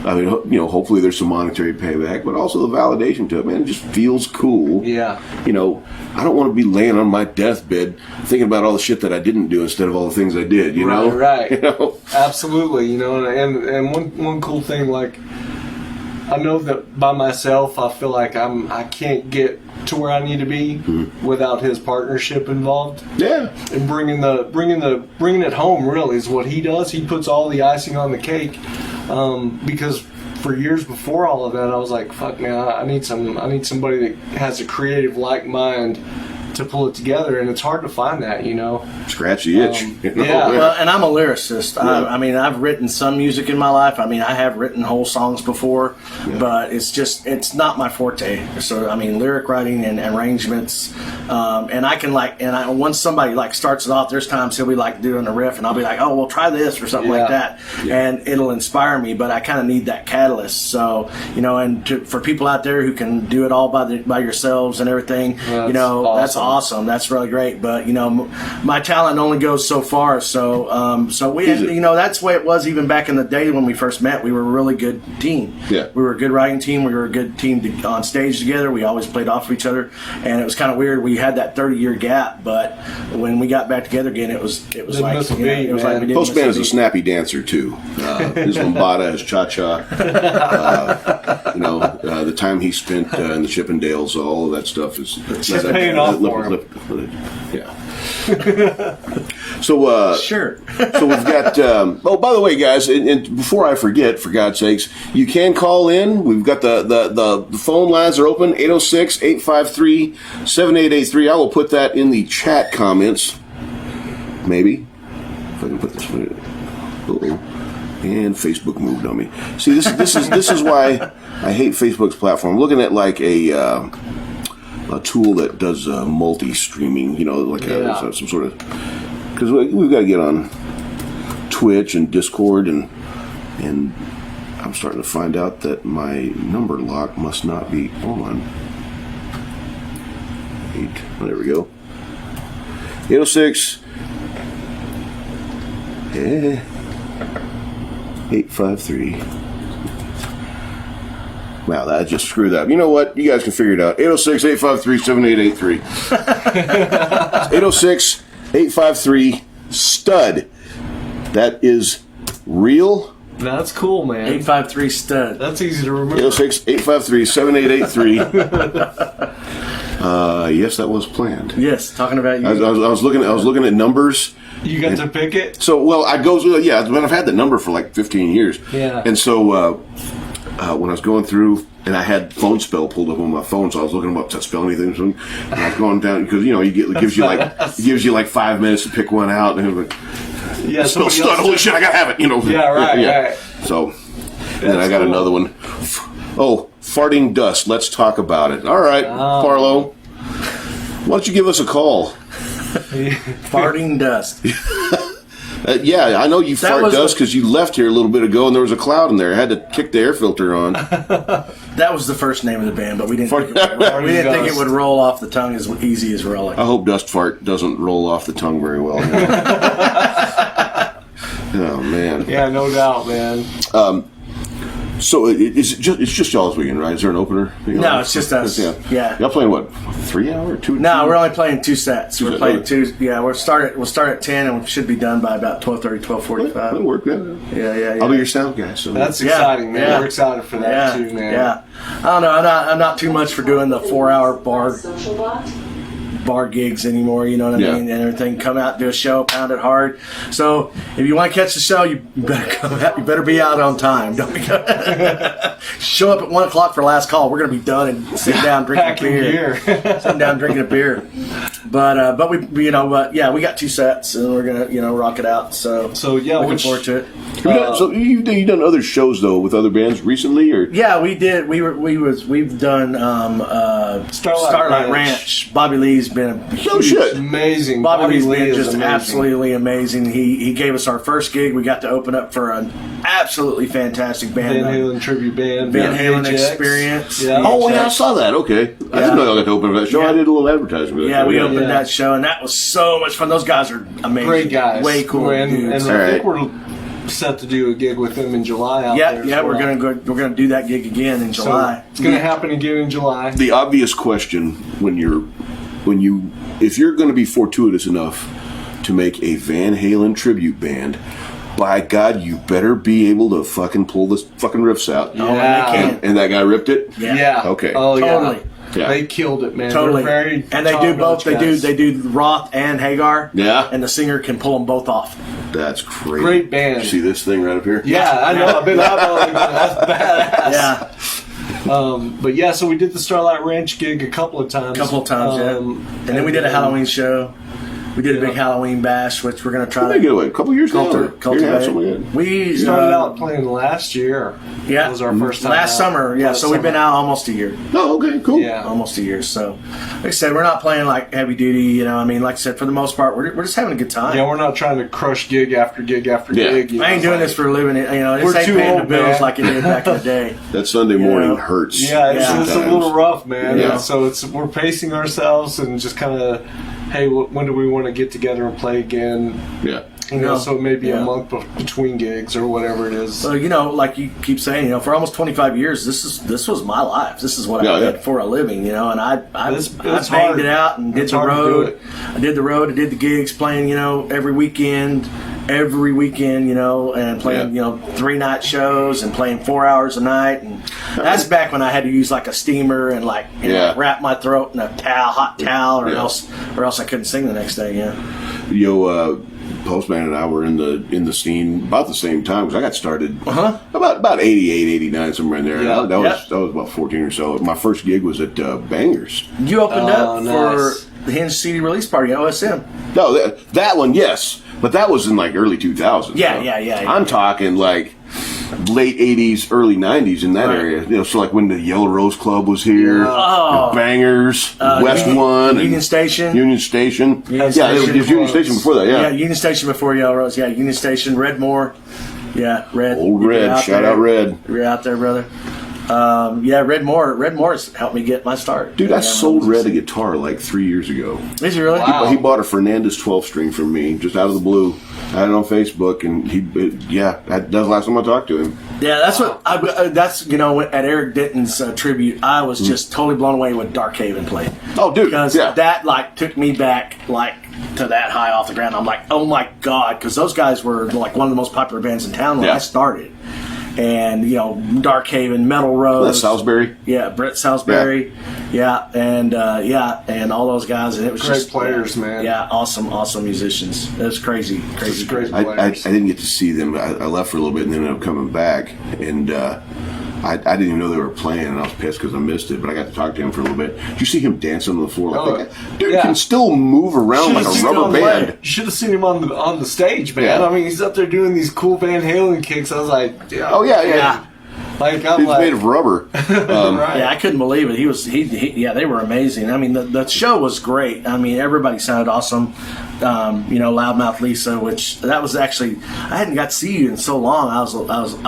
I mean, hopefully there's some monetary payback, but also the validation to it. Man, it just feels cool. Yeah. I don't want to be laying on my deathbed thinking about all the shit that I didn't do instead of all the things I did. You know, right? Absolutely. And one cool thing, like, I know that by myself, I feel like I can't get to where I need to be without his partnership involved. Yeah. And bringing it home really is what he does. He puts all the icing on the cake, because for years before all of that, I was like, fuck man, I need somebody that has a creative like mind to pull it together, and it's hard to find that, Scratch the itch. Yeah. Well, and I'm a lyricist. I mean, I've written some music in my life. I mean, I have written whole songs before, but it's not my forte. So, I mean, lyric writing and arrangements, and I can once somebody starts it off, there's times he'll be doing a riff, and I'll be like, oh, well, try this or something like that, and it'll inspire me. But I kind of need that catalyst. So, for people out there who can do it all by yourselves and everything, that's awesome. That's really great. But my talent only goes so far. So we, that's the way it was even back in the day when we first met. We were a really good team. Yeah, we were a good writing team. We were a good team on stage together. We always played off of each other, and it was kind of weird. We had that 30-year gap, but when we got back together again, it was like we didn't. Postman is a snappy dancer too. His lambada, his cha-cha. The time he spent in the Chippendales, all of that stuff is paying off for him. Yeah. So sure. So we've got. By the way, guys, and before I forget, for God's sakes, you can call in. We've got the phone lines are open. 806-853-7883. I will put that in the chat comments. Maybe if I can put this one. And Facebook moved on me. See, this is why I hate Facebook's platform. I'm looking at a tool that does multi-streaming, some sort of, because we've got to get on Twitch and Discord, and I'm starting to find out that my number lock must not be on. There we go. 806 853. Wow, that just screwed up. You know what? You guys can figure it out. 806-853-7883. 806-853-STUD. That is real. That's cool, man. 853 stud. That's easy to remember. 806-853-7883. Yes, that was planned. Yes, talking about you. I was looking at numbers. You got to pick it? So, but I've had the number for 15 years. Yeah. And so, when I was going through, and I had phone spell pulled up on my phone, so I was looking them up to spell anything. And I was going down because it gives you 5 minutes to pick one out, and it was spell stud. Holy shit, I gotta have it. Yeah, right. Right. So, and then I got another one. Oh, farting dust. Let's talk about it. All right, Parlo, why don't you give us a call? Farting dust. Yeah, I know you fart dust because you left here a little bit ago and there was a cloud in there. I had to kick the air filter on. That was the first name of the band, but we didn't think it would roll off the tongue as easy as Relic. I hope Dust Fart doesn't roll off the tongue very well. Oh, man. Yeah, no doubt, man. So it's just y'all's weekend, right? Is there an opener? No, it's just us. Yeah. Y'all playing what? 3 hour? 2? No, we're only playing 2 sets. We're playing 2. Yeah, we'll start at 10 and we should be done by about 12:30, 12:45. That'll work. Yeah. I'll be your sound guy. So that's exciting, man. Yeah. We're excited for that too, man. Yeah. I don't know. I'm not too much for doing the 4-hour bar gigs anymore, you know what I mean, and everything. Come out, do a show, pound it hard. So if you want to catch the show, you better come out. You better be out on time. Don't be show up at 1 o'clock for last call. We're gonna be done and sitting down drinking a beer. Sitting down drinking a beer. But we we got 2 sets and we're gonna rock it out. So looking forward to it. So you've done other shows though with other bands recently, or we did. We've done Starlight Ranch. Bobby Lee's been a huge, amazing. Bobby Lee's been just absolutely amazing. He gave us our first gig. We got to open up for an absolutely fantastic band, Van Halen tribute band, Van Halen Experience. Yeah. Oh yeah, I saw that. Okay, I didn't know y'all got to open up that show. I did a little advertisement. We opened that show, and that was so much fun. Those guys are amazing, great guys, way cool. And I think we're set to do a gig with them in July. We're gonna do that gig again in July. So it's gonna happen again in July. The obvious question if you're going to be fortuitous enough to make a Van Halen tribute band, by God, you better be able to fucking pull this fucking riffs out. Yeah. And that guy ripped it? Yeah. Okay. Oh, Totally. Yeah. They killed it, man. Totally. They're very And they do both. top-notch guys. They do Roth and Hagar. Yeah. And the singer can pull them both off. That's crazy. Great band. You see this thing right up here? Yeah, I know. I've been eyeballing that. That's badass. Yeah. But yeah, so we did the Starlight Ranch gig a couple of times. Yeah. And then we did a Halloween show. We did a big Halloween bash, which we're going to try They get away a couple years now. cultivate. We Started out playing last year. Yeah. That was our first time. Last summer, yeah. So we've been out almost a year. Oh, okay, cool. Yeah. Almost a year. So, like I said, we're not playing like heavy duty, you know. I mean, like I said, for the most part, we're just having a good time. Yeah, we're not trying to crush gig after gig after Yeah. gig. You I ain't know, doing this for a living. You know, We're this ain't too paying the old, bills man. like it did back in the day. That Sunday morning know? hurts. Yeah, it's a sometimes. little rough, man. Yeah. And so we're pacing ourselves and just kind of, hey, when do we want to get together and play again? Yeah. You know, so maybe Yeah. a month between gigs or whatever it is. So, you know, like you keep saying, you know, for almost 25 years, this was my life. This is what I did for a living, you know, and I It's banged hard. it out and did It's the hard to do road. it. I did the road. I did the gigs, playing, you know, every weekend, you know, and playing, you know, 3-night shows and playing 4 hours a night. And that's back when I had to use like a steamer and like, you know, wrap my throat in a hot towel, or else I couldn't sing the next day. Yeah. Postman and I were in the scene about the same time, because I got started about 88, 89, somewhere in there. Yeah. That was about 14 or so. My first gig was at Bangers. You opened up nice. for the Hinge CD release party at OSM. No, that one, yes, but that was in like early 2000s. Yeah. I'm talking like late 80s, early 90s in that area. You know, so like when the Yellow Rose Club was here, the Bangers, West One, Union Station. Union Station. Union Yeah, Station it was Union Station before that. Yeah, Yeah, Union Station before Yellow Rose. Yeah, Union Station, Redmore. Yeah, Red. Old You're Red. out Shout there. out Red. You're out there, brother. Yeah, Redmore's helped me get my start. Dude, I sold Red a guitar like 3 years ago. Is he really? Wow. He bought a Fernandez 12-string from me just out of the blue. I had it on Facebook, and that was the last time I talked to him. Yeah, that's what. That's, you know, at Eric Denton's tribute, I was just totally blown away when Dark Haven played. Oh, dude, Because that like took me back like to that high off the ground. I'm like, oh my god, because those guys were like one of the most popular bands in town when I started. And, you know, Dark Haven, Metal Rose. That's Salisbury. Yeah, Brett Salisbury. Yeah, and all those guys. And it was Great just players, man. Yeah, awesome musicians. It was crazy. Great I players. didn't get to see them. I left for a little bit and then ended up coming back. And I didn't even know they were playing, and I was pissed because I missed it. But I got to talk to him for a little bit. Did you see him dancing on the floor? Like that? Dude can still move around like a rubber band. You should have seen him on the stage, man. Yeah. I mean, he's up there doing these cool Van Halen kicks. I was like, Oh, yeah. Like, I'm He's like, made of rubber. right. Yeah, I couldn't believe it. Yeah, they were amazing. I mean, the show was great. I mean, everybody sounded awesome. You know, Loudmouth Lisa, which that was actually, I hadn't got to see you in so long. I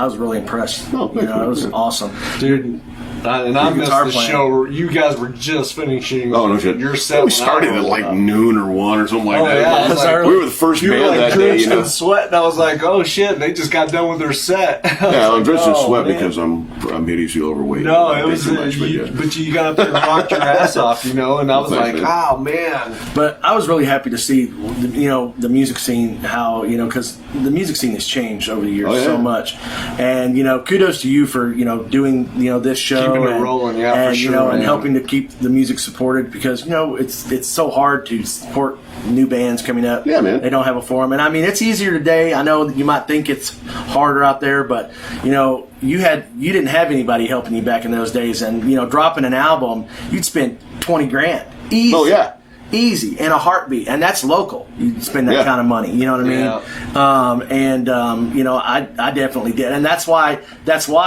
was really impressed. Oh, you know, it was awesome. Dude. And I missed guitar the playing. show where you guys were just finishing Oh, no shit. your set. We started at like noon or 1 or something like that. Yeah, I was like, we were the first you were band like that day. drenched You know? in sweat, and I was like, "Oh shit!" And they just got done with their set. Yeah, I'm dressed in sweat man. because I'm hideously overweight. No, I it drink was, too much, but you got up there and rocked your ass off, you know. And I was Thanks, like, man. "Oh man!" But I was really happy to see, you know, the music scene, how, you know, because the music scene has changed over the years so much. And, you know, kudos to you for, you know, doing, you know, this show. Keeping it rolling, yeah, and, for sure, you know, and man. helping to keep the music supported, because, you know, it's so hard to support new bands coming up. Yeah, man. They don't have a forum. And, I mean, it's easier today. I know that you might think it's harder out there, but, you know, you didn't have anybody helping you back in those days. And, you know, dropping an album, you'd spend $20,000. Easy. Oh, yeah. Easy, in a heartbeat, and that's local. You spend that kind of money, you know what I mean? Yeah. You know, I definitely did, and that's why,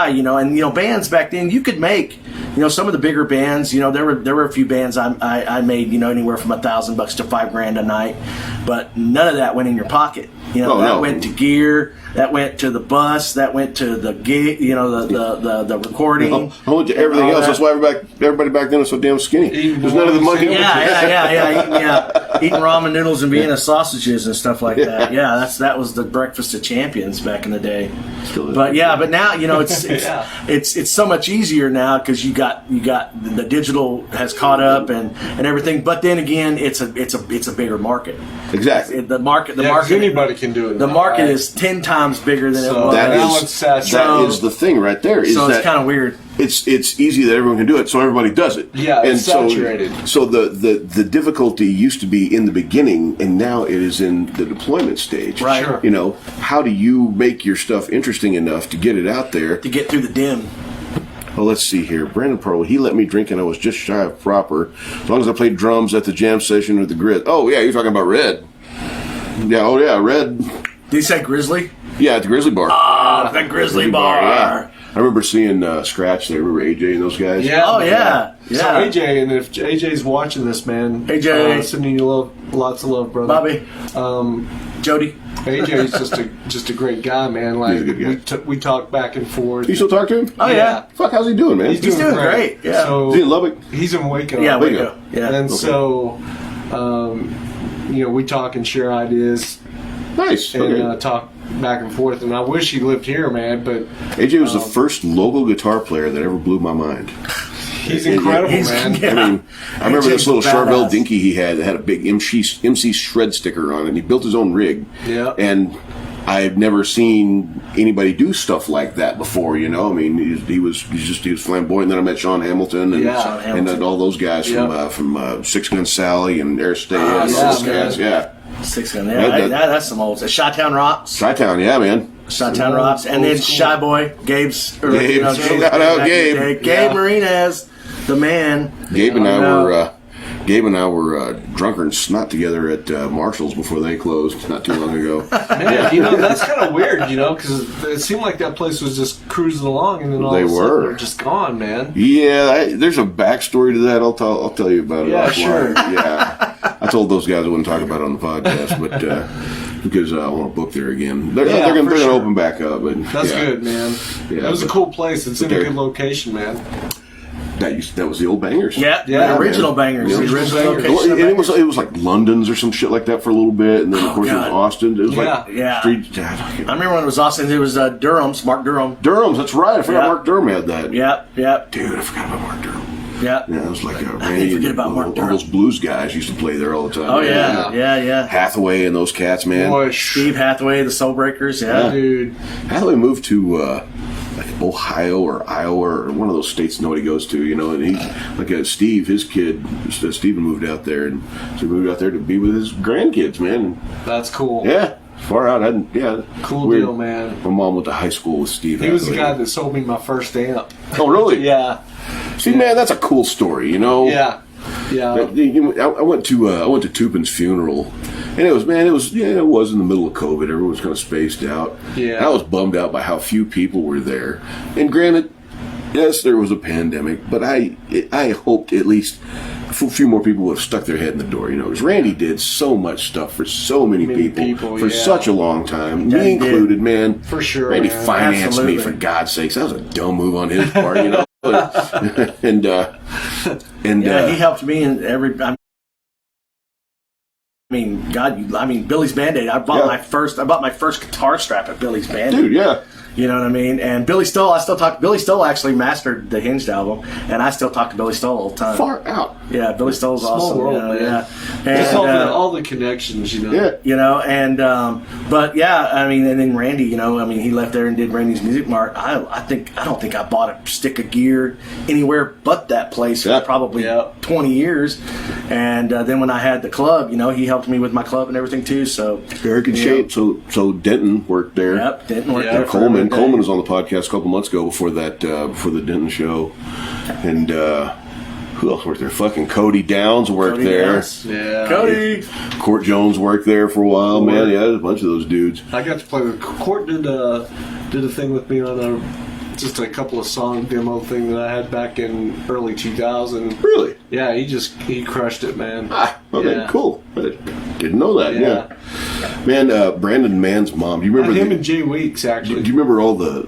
you know, and you know, bands back then, you could make, you know, some of the bigger bands, you know, there were a few bands I made, you know, anywhere from $1,000 to $5,000 a night, but none of that went in your pocket. You know, that went to gear, that went to the bus, that went to the gig, you know, the recording. I went to everything else. That's why everybody back then was so damn skinny. There's none of the money. Yeah. eating ramen noodles and Vienna sausages and stuff like that. Yeah, that was the breakfast of champions back in the day. But now it's so much easier now because you got the digital has caught up and everything. But then again, it's a bigger market. Exactly. The market. Anybody can do it. The market is 10 times bigger than it was. That is the thing right there. So it's kind of weird. It's easy that everyone can do it, so everybody does it. Yeah, and it's saturated. So the difficulty used to be in the beginning, and now it is in the deployment stage. Right. Sure. You know, how do you make your stuff interesting enough to get it out there? To get through the dim. Well, let's see here. Brandon Pearl, he let me drink, and I was just shy of proper. As long as I played drums at the jam session with the grid. Oh, yeah, you're talking about Red. Yeah, oh, yeah, Red. Did he say Grizzly? Yeah, at the Grizzly Bar. Ah, the Grizzly Bar. Yeah. I remember seeing Scratch there. Remember AJ and those guys? Yeah. Oh, yeah. So AJ, and if AJ's watching this, man, AJ, sending you lots of love, brother. Bobby, Jody. AJ's just a great guy, man. Like, he's a good guy. We talk back and forth. You still talk to him? Oh yeah. Fuck, how's he doing, man? He's doing great. Yeah. So is he in Lubbock? He's in Waco. Yeah, Waco. Yeah. And so, we talk and share ideas. Nice. And talk back and forth. And I wish he lived here, man. But AJ was the first local guitar player that ever blew my mind. He's incredible, man. Yeah. I mean, I remember this little Charvel dinky he had that had a big MC shred sticker on it. And he built his own rig. Yeah. And I had never seen anybody do stuff like that before. You know, I mean, he was flamboyant. And then I met Sean Hamilton and then all those guys from Six Gun Sally and Air Stay. Those guys. Yeah. Six Gun. Yeah, that's some old. Chi-Town Rocks. Chi-Town, yeah, man. Chi-Town Rocks, and then Shy Boy, Gabe's. Shout out Gabe. Gabe Marinez, the man. Gabe and I were drunker and snot together at Marshall's before they closed not too long ago. Man, that's kind of weird, because it seemed like that place was just cruising along, and then all of a sudden they're just gone, man. Yeah, there's a backstory to that. I'll tell you about it. Yeah, offline. sure. Yeah, I told those guys I wouldn't talk about it on the podcast, but because I want to book there again. They're going to open back up. But that's good, man. Yeah, it was a cool place. It's in a good location, man. That was the old Bangers. Yeah, the original Bangers. The original location. It was like London's or some shit like that for a little bit, and then of course it was Austin. It was street. I remember when it was Austin. It was Durham's, Mark Durham. Durham's, that's right. I forgot Mark Durham had that. Yep. Dude, I forgot about Mark Durham. Yeah, it was like Randy. Forget about Mark Durham. All those blues guys used to play there all the time. Oh yeah. Hathaway and those cats, man. Boy, Steve Hathaway, the Soul Breakers. Yeah, dude. Hathaway moved to Ohio or Iowa or one of those states nobody goes to, and he Steve, his kid, Steven moved out there, and so he moved out there to be with his grandkids, man. That's cool. Yeah. Far out, cool deal, man. My mom went to high school with Steve. He was the guy that sold me my first amp. Oh, really? Yeah. See, man, that's a cool story, Yeah. I went to Tupin's funeral, and it was in the middle of COVID. Everyone was kind of spaced out. Yeah. I was bummed out by how few people were there. And granted, yes, there was a pandemic, but I hoped at least a few more people would have stuck their head in the door, because Randy did so much stuff for so many people for such a long time, me included, man. For sure, Randy financed me, for God's sakes. That was a dumb move on his part, and he helped me in every. Billy's Band-Aid. I bought my first guitar strap at Billy's Band-Aid. Dude, yeah. You know what I mean? And Billy Stoll, Billy Stoll actually mastered the Hinged album, and I still talk to Billy Stoll all the time. Far out. Yeah, Billy Stoll's awesome. Small world, man. Yeah. Just all the connections, Yeah. But yeah, and then Randy, he left there and did Randy's Music Mart. I don't think I bought a stick of gear anywhere but that place for probably 20 years. And then when I had the club, he helped me with my club and everything too. So very good shape. So Denton worked there. Yep, Denton worked there. Coleman was on the podcast a couple months ago before the Denton show, and who else worked there? Fucking Cody Downs worked there. Downs. Yeah, Cody. Court Jones worked there for a while, man. Yeah, there's a bunch of those dudes. I got to play with Court. Did a thing with me on just a couple of song demo thing that I had back in early 2000. Really? Yeah, he crushed it, man. Okay, cool. I didn't know that. Yeah. Man, Brandon Mann's mom. Do you remember Him and Jay Weeks, Do actually. you remember all the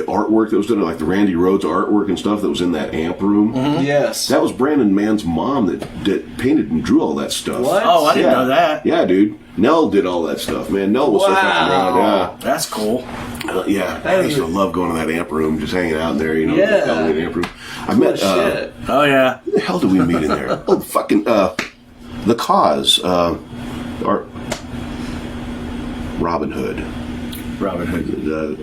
artwork that was done, like the Randy Rhoads artwork and stuff that was in that amp room? Yes. That was Brandon Mann's mom that painted and drew all that stuff. What? Oh, I didn't know that. Yeah, dude. Nell did all that stuff, man. Nell was so fucking rad. That's cool. Yeah, I used to love going to that amp room, just hanging out in there, Yeah. the elevated amp room. I met, Shit. Oh, yeah. who the hell did we meet in there? Oh, fucking, The Cause, or Robin Hood. Robin Hood.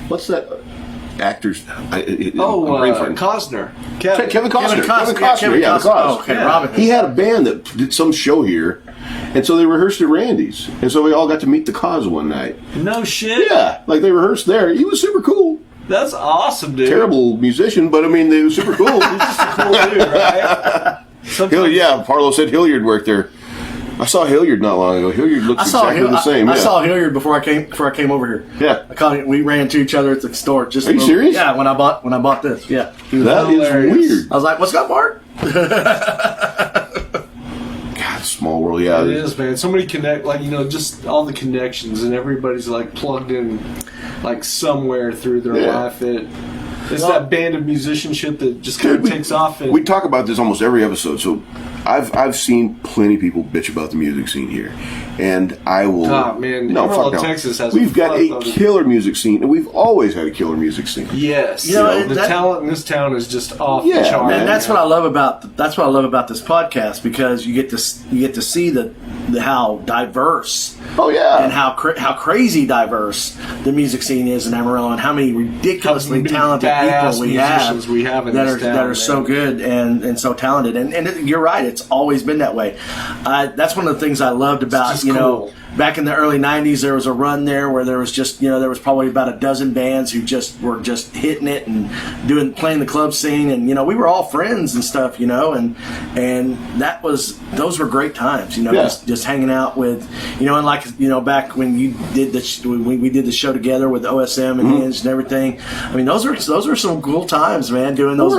What's that actor's? Costner. Kevin Costner. Costner. Kevin Yeah, Costner. Costner. Oh, okay, Yeah. Robin Hood. He had a band that did some show here, and so they rehearsed at Randy's, and so we all got to meet The Cause one night. No shit. Yeah, like they rehearsed there. He was super cool. That's awesome, dude. Terrible musician, but I mean, they were super cool. He's just a cool dude, right? Parlo said Hilliard worked there. I saw Hilliard not long ago. Hilliard looks exactly the same. I saw Hilliard before I came over here. Yeah. We ran into each other at the store. Just Are you serious? Yeah, when I bought this. Yeah. That is weird. I was like, "What's up, Bart?" God, small world. Yeah, It is, man. So many just all the connections, and everybody's like plugged in, like somewhere through their life. It's that band of musicianship that just kind of takes off. And we talk about this almost every episode. So I've seen plenty of people bitch about the music scene here, and I will. God, man, no, Amarillo, fuck no. Texas has. We've got a killer music scene, and we've always had a killer music scene. Yes, the talent in this town is just off the chart. Man, that's what I love about this podcast, because you get to see how diverse. Oh yeah, and how crazy diverse the music scene is in Amarillo, and how many ridiculously talented people we have in this town, that are so good and so talented. And you're right, it's always been that way. That's one of the things I loved about cool. Back in the early '90s, there was a run there where there was probably about a dozen bands who were just hitting it and playing the club scene, and we were all friends and stuff, and those were great times, just hanging out with, and like back when you did when we did the show together with OSM and Hinge and everything. I mean, those were some cool times, man. Doing those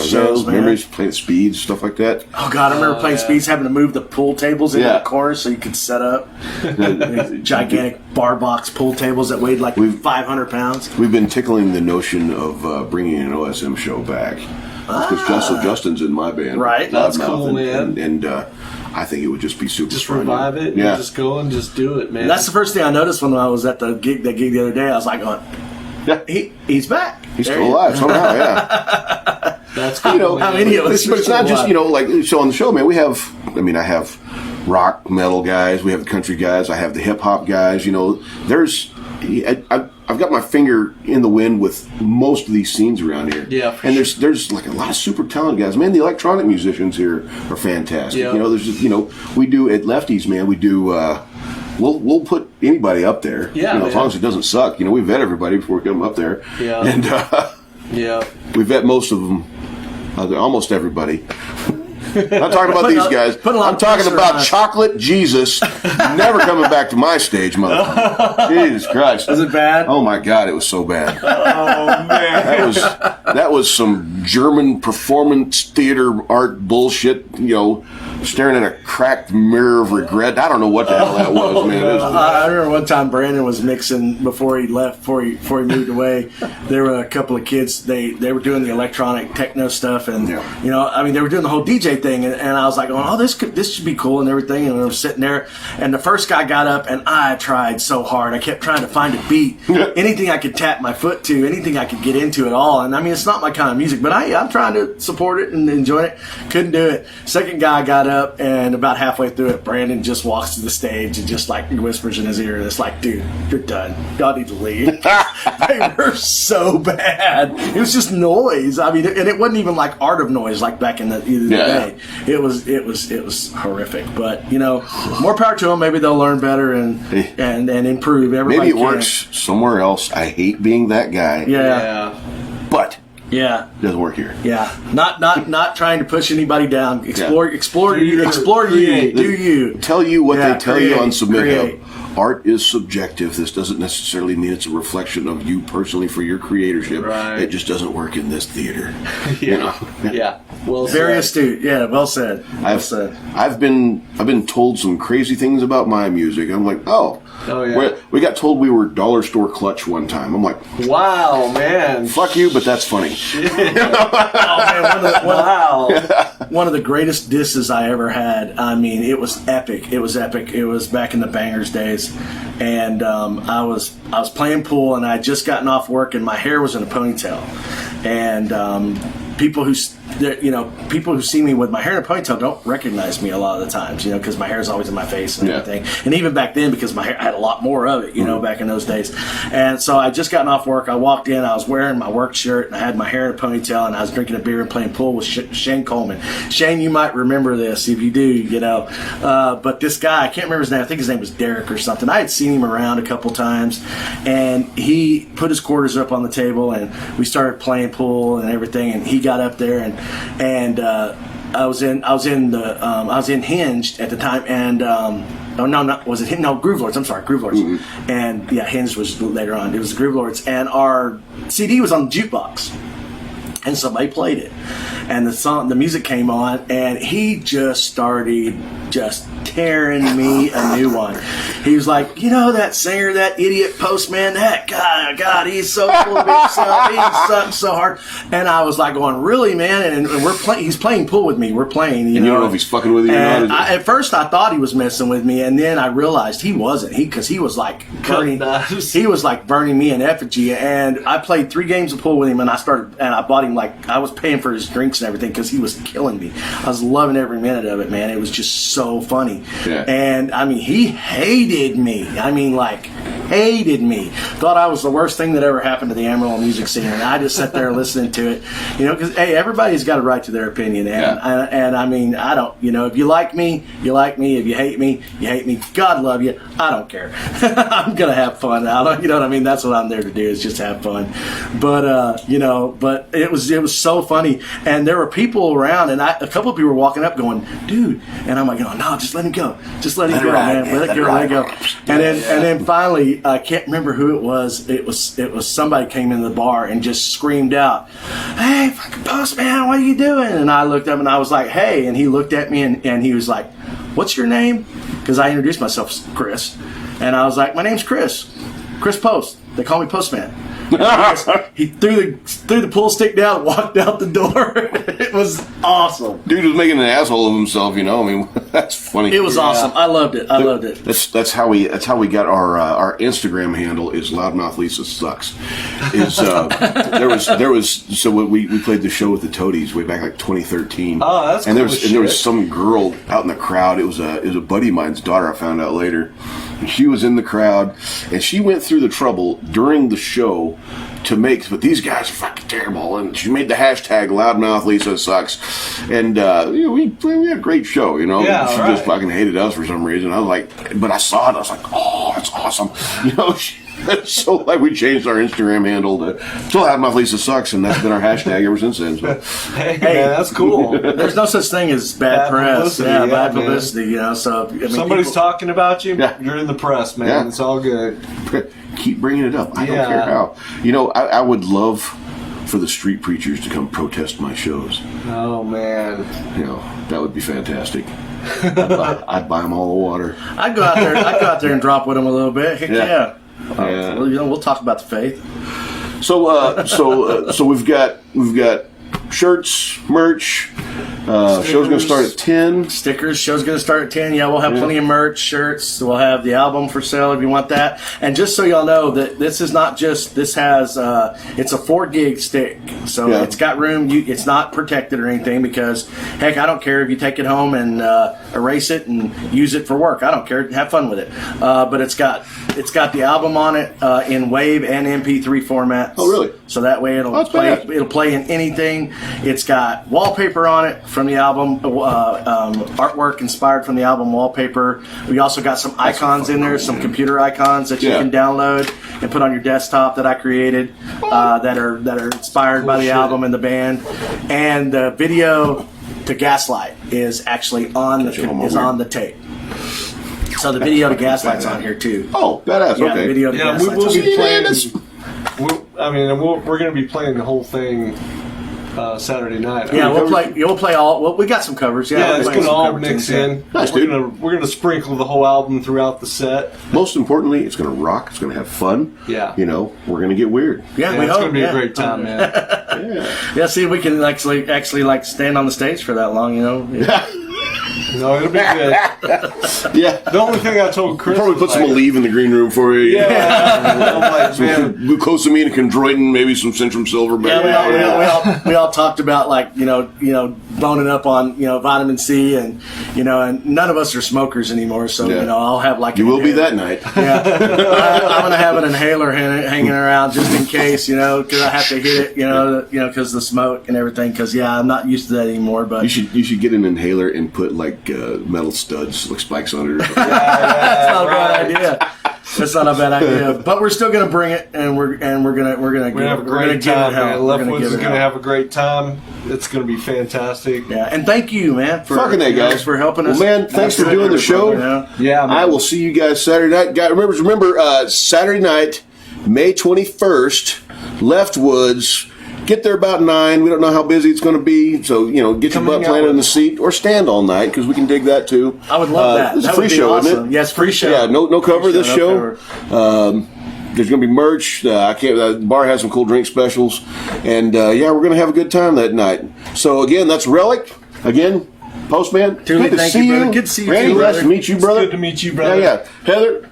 shows, man. Remember playing speeds, stuff like that. Oh God, I remember playing speeds, having to move the pool tables into the corner so you could set up. Gigantic bar box pool tables that weighed like 500 pounds. We've been tickling the notion of bringing an OSM show back. Because Justin's in my band. Right. That's cool, man. And I think it would just be super just fun. Revive it. Yeah. And just go and just do it, man. That's the first thing I noticed when I was at the gig the other day. I was like, he's back. He's still alive somehow, yeah. That's cool. How many of us? But it's not just, so on the show, man, I have rock, metal guys, we have the country guys, I have the hip hop guys, I've got my finger in the wind with most of these scenes around here. Yeah, and there's like a lot of super talented guys. Man, the electronic musicians here are fantastic. Yeah. There's just, we do at Lefties, man, we do we'll put anybody up there. Yeah, as long as it doesn't suck. We vet everybody before we get them up there. Yeah. And we vet most of them, almost everybody. I'm not talking about these guys. I'm talking about Chocolate Jesus never coming back to my stage, motherfucker. Jesus Christ. Was it bad? Oh my God, it was so bad. Oh man. That was some German performance theater art bullshit, staring at a cracked mirror of regret. I don't know what the hell that was, man. I remember one time Brandon was mixing before he left, before he moved away. There were a couple of kids, they were doing the electronic techno stuff, and they were doing the whole DJ thing, and I was like, oh, this should be cool and everything, and we were sitting there, and the first guy got up, and I tried so hard. I kept trying to find a beat, anything I could tap my foot to, anything I could get into at all, and I mean, it's not my kind of music, but I'm trying to support it and enjoy it. Couldn't do it. Second guy got up, and about halfway through it, Brandon just walks to the stage and just like whispers in his ear, and it's like, dude, you're done. Y'all need to leave. They were so bad. It was just noise. I mean, and it wasn't even like art of noise like back in the day. It was horrific. But more power to them. Maybe they'll learn better and improve. Everybody maybe it works somewhere else. I hate being that guy. Yeah. But yeah, it doesn't work here. Yeah, not trying to push anybody down. Explore you. Do you tell you what they tell you on Submit Hub art is subjective. This doesn't necessarily mean it's a reflection of you personally for your creatorship. Right. It just doesn't work in this theater. Yeah. You know? Yeah. Well Very said. astute. Yeah, well said. Well said. I've been told some crazy things about my music. I'm like, oh yeah. we got told we were dollar store clutch one time. I'm like, Wow, man. fuck you, but that's funny. Oh, man, Wow. one of the greatest disses I ever had. I mean, it was epic. It was epic. It was back in the Bangers days, and I was playing pool, and I had just gotten off work, and my hair was in a ponytail, and people who see me with my hair in a ponytail don't recognize me a lot of the times, because my hair is always in my face and everything. And even back then, because my hair, I had a lot more of it, back in those days. And so I just gotten off work. I walked in. I was wearing my work shirt, and I had my hair in a ponytail, and I was drinking a beer and playing pool with Shane Coleman. Shane, you might remember this. If you do, but this guy, I can't remember his name. I think his name was Derek or something. I had seen him around a couple times, and he put his quarters up on the table, and we started playing pool and everything. And he got up there, and I was in Hinged at the time, and Groove Lords. I'm sorry, Groove Lords. Mm-hmm. And yeah, Hinged was later on. It was Groove Lords, and our CD was on the jukebox, and somebody played it, and the music came on, and he just started tearing me a new one. He was like, that singer, that idiot Postman, that guy, God, he's so full of himself, he sucks so hard. And I was like going, really, man? And we're playing. He's playing pool with me. We're playing. And you don't know if he's fucking with you or not. At first, I thought he was messing with me, and then I realized he wasn't. Because he was like burning. He was like burning me in effigy. And I played 3 games of pool with him, and I bought him, like, I was paying for his drinks and everything because he was killing me. I was loving every minute of it, man. It was just so funny. Yeah. And I mean, he hated me. Hated me. Thought I was the worst thing that ever happened to the Amarillo music scene. And I just sat there listening to it, because hey, everybody's got a right to their opinion. And I mean, I don't. If you like me, you like me. If you hate me, you hate me. God love you. I don't care. I'm gonna have fun. You know what I mean? That's what I'm there to do, is just have fun. But but it was so funny. And there were people around, and a couple of people were walking up, going, "Dude," and I'm like, "No, just let him go. Just let him go, man. Let it go." And then finally, I can't remember who it was. It was somebody came into the bar and just screamed out, "Hey, fucking Postman, what are you doing?" And I looked up and I was like, "Hey," and he looked at me and he was like, "What's your name?" Because I introduced myself as Chris, and I was like, "My name's Chris Post. They call me Postman." He threw the pool stick down and walked out the door. It was awesome. Dude was making an asshole of himself, I mean, that's funny. It was awesome. I loved it. That's how we got our Instagram handle is Loudmouth Lisa Sucks. There was we played the show with the Toadies way back like 2013. Oh, that's and cool there was some girl out in the crowd. It was a buddy of mine's daughter. I found out later. And she was in the crowd, and she went through the trouble during the show but these guys are fucking terrible. And she made the hashtag Loudmouth Lisa Sucks, and we had a great show. Yeah, she just fucking hated us for some reason. I was like, but I saw it. I was like, oh, that's awesome. So like we changed our Instagram handle to still Loudmouth Lisa Sucks, and that's been our hashtag ever since then. So. Hey, man, that's cool. There's no such thing as bad press. Bad publicity. So I mean, somebody's talking about you. Yeah. You're in the press, man. Yeah. It's all good. Keep bringing it up. I don't care how. I would love for the street preachers to come protest my shows. Oh man. That would be fantastic. I'd buy them all the water. I'd go out there and drop with them a little bit. Heck yeah. Well, we'll talk about the faith. So we've got shirts, merch. Show's going to start at 10. Stickers. Show's going to start at 10. Yeah, we'll have plenty of merch, shirts. We'll have the album for sale if you want that. And just so y'all know that this is not just, this has, it's a 4 gig stick. So it's got room. It's not protected or anything because, heck, I don't care if you take it home and erase it and use it for work. I don't care. Have fun with it. But it's got the album on it in WAV and MP3 formats. Oh, really? So that way it'll play in anything. It's got wallpaper on it from the album, artwork inspired from the album wallpaper. We also got some icons in there, some computer icons that you can download and put on your desktop that I created that are inspired by the album and the band. And the video to Gaslight is actually on the tape. So the video to Gaslight's on here too. Oh, badass. Yeah, Okay. the video to Yeah, we Gaslight's will on be here. playing. We're going to be playing the whole thing Saturday night. Yeah, we'll play all. Well, we got some covers. Yeah, Yeah, we'll it's play going to some all cover mix tunes, yeah. in. Nice, we're dude. gonna sprinkle the whole album throughout the set. Most importantly, it's going to rock. It's going to have fun. Yeah. You know, we're going to get weird. Yeah, Yeah, we it's hope. going to be yeah. a great time, man. Yeah, see, we can actually like stand on the stage for that long. You know. No, it'll be good. Yeah. The only thing I told Chris Probably put was some like, Aleve in the green room for you. Yeah, I'm like, man, Glucosamine and chondroitin, maybe some Centrum Silver. Yeah, we all talked about like boning up on vitamin C and and none of us are smokers anymore. So Yeah. I'll have like You an will be inhaler. that night. Yeah, I'm gonna have an inhaler hanging around just in case, because I have to hit it, because the smoke and everything. Because I'm not used to that anymore. But You should get an inhaler and put like metal studs, like spikes on it. Or something. that's not a bad idea. That's not a bad idea. But we're still gonna bring it, and we're gonna we're gonna have a great time, man. Leftwoods is gonna have a great time. It's gonna be fantastic. Yeah, and thank you, man, for Fucking that, guys. for helping us. Well, man, thanks for doing the show. Yeah, man. I will see you guys Saturday night. Guys, remember Saturday night, May 21st, Leftwoods. Get there about 9. We don't know how busy it's going to be, so get your butt planted in the seat or stand all night because we can dig that too. I would love that. It's a That free would be show, awesome. isn't it? Yes, free show. Yeah, no cover Free this no show. cover. There's going to be merch. The bar has some cool drink specials, and we're going to have a good time that night. So again, that's Relic. Again, Postman. Tuli, good to thank see you, brother. Good to see you, Randy, too, nice brother. to meet you, brother. Good to meet you, brother. Yeah. Heather.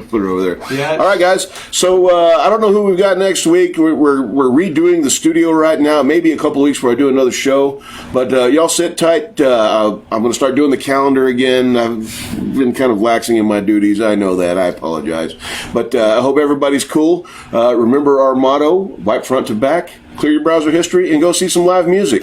Put her over there. Yeah. All right, guys. So I don't know who we've got next week. We're redoing the studio right now. Maybe a couple of weeks before I do another show. But y'all sit tight. I'm going to start doing the calendar again. I've been kind of laxing in my duties. I know that. I apologize. But I hope everybody's cool. Remember our motto: wipe front to back, clear your browser history, and go see some live music.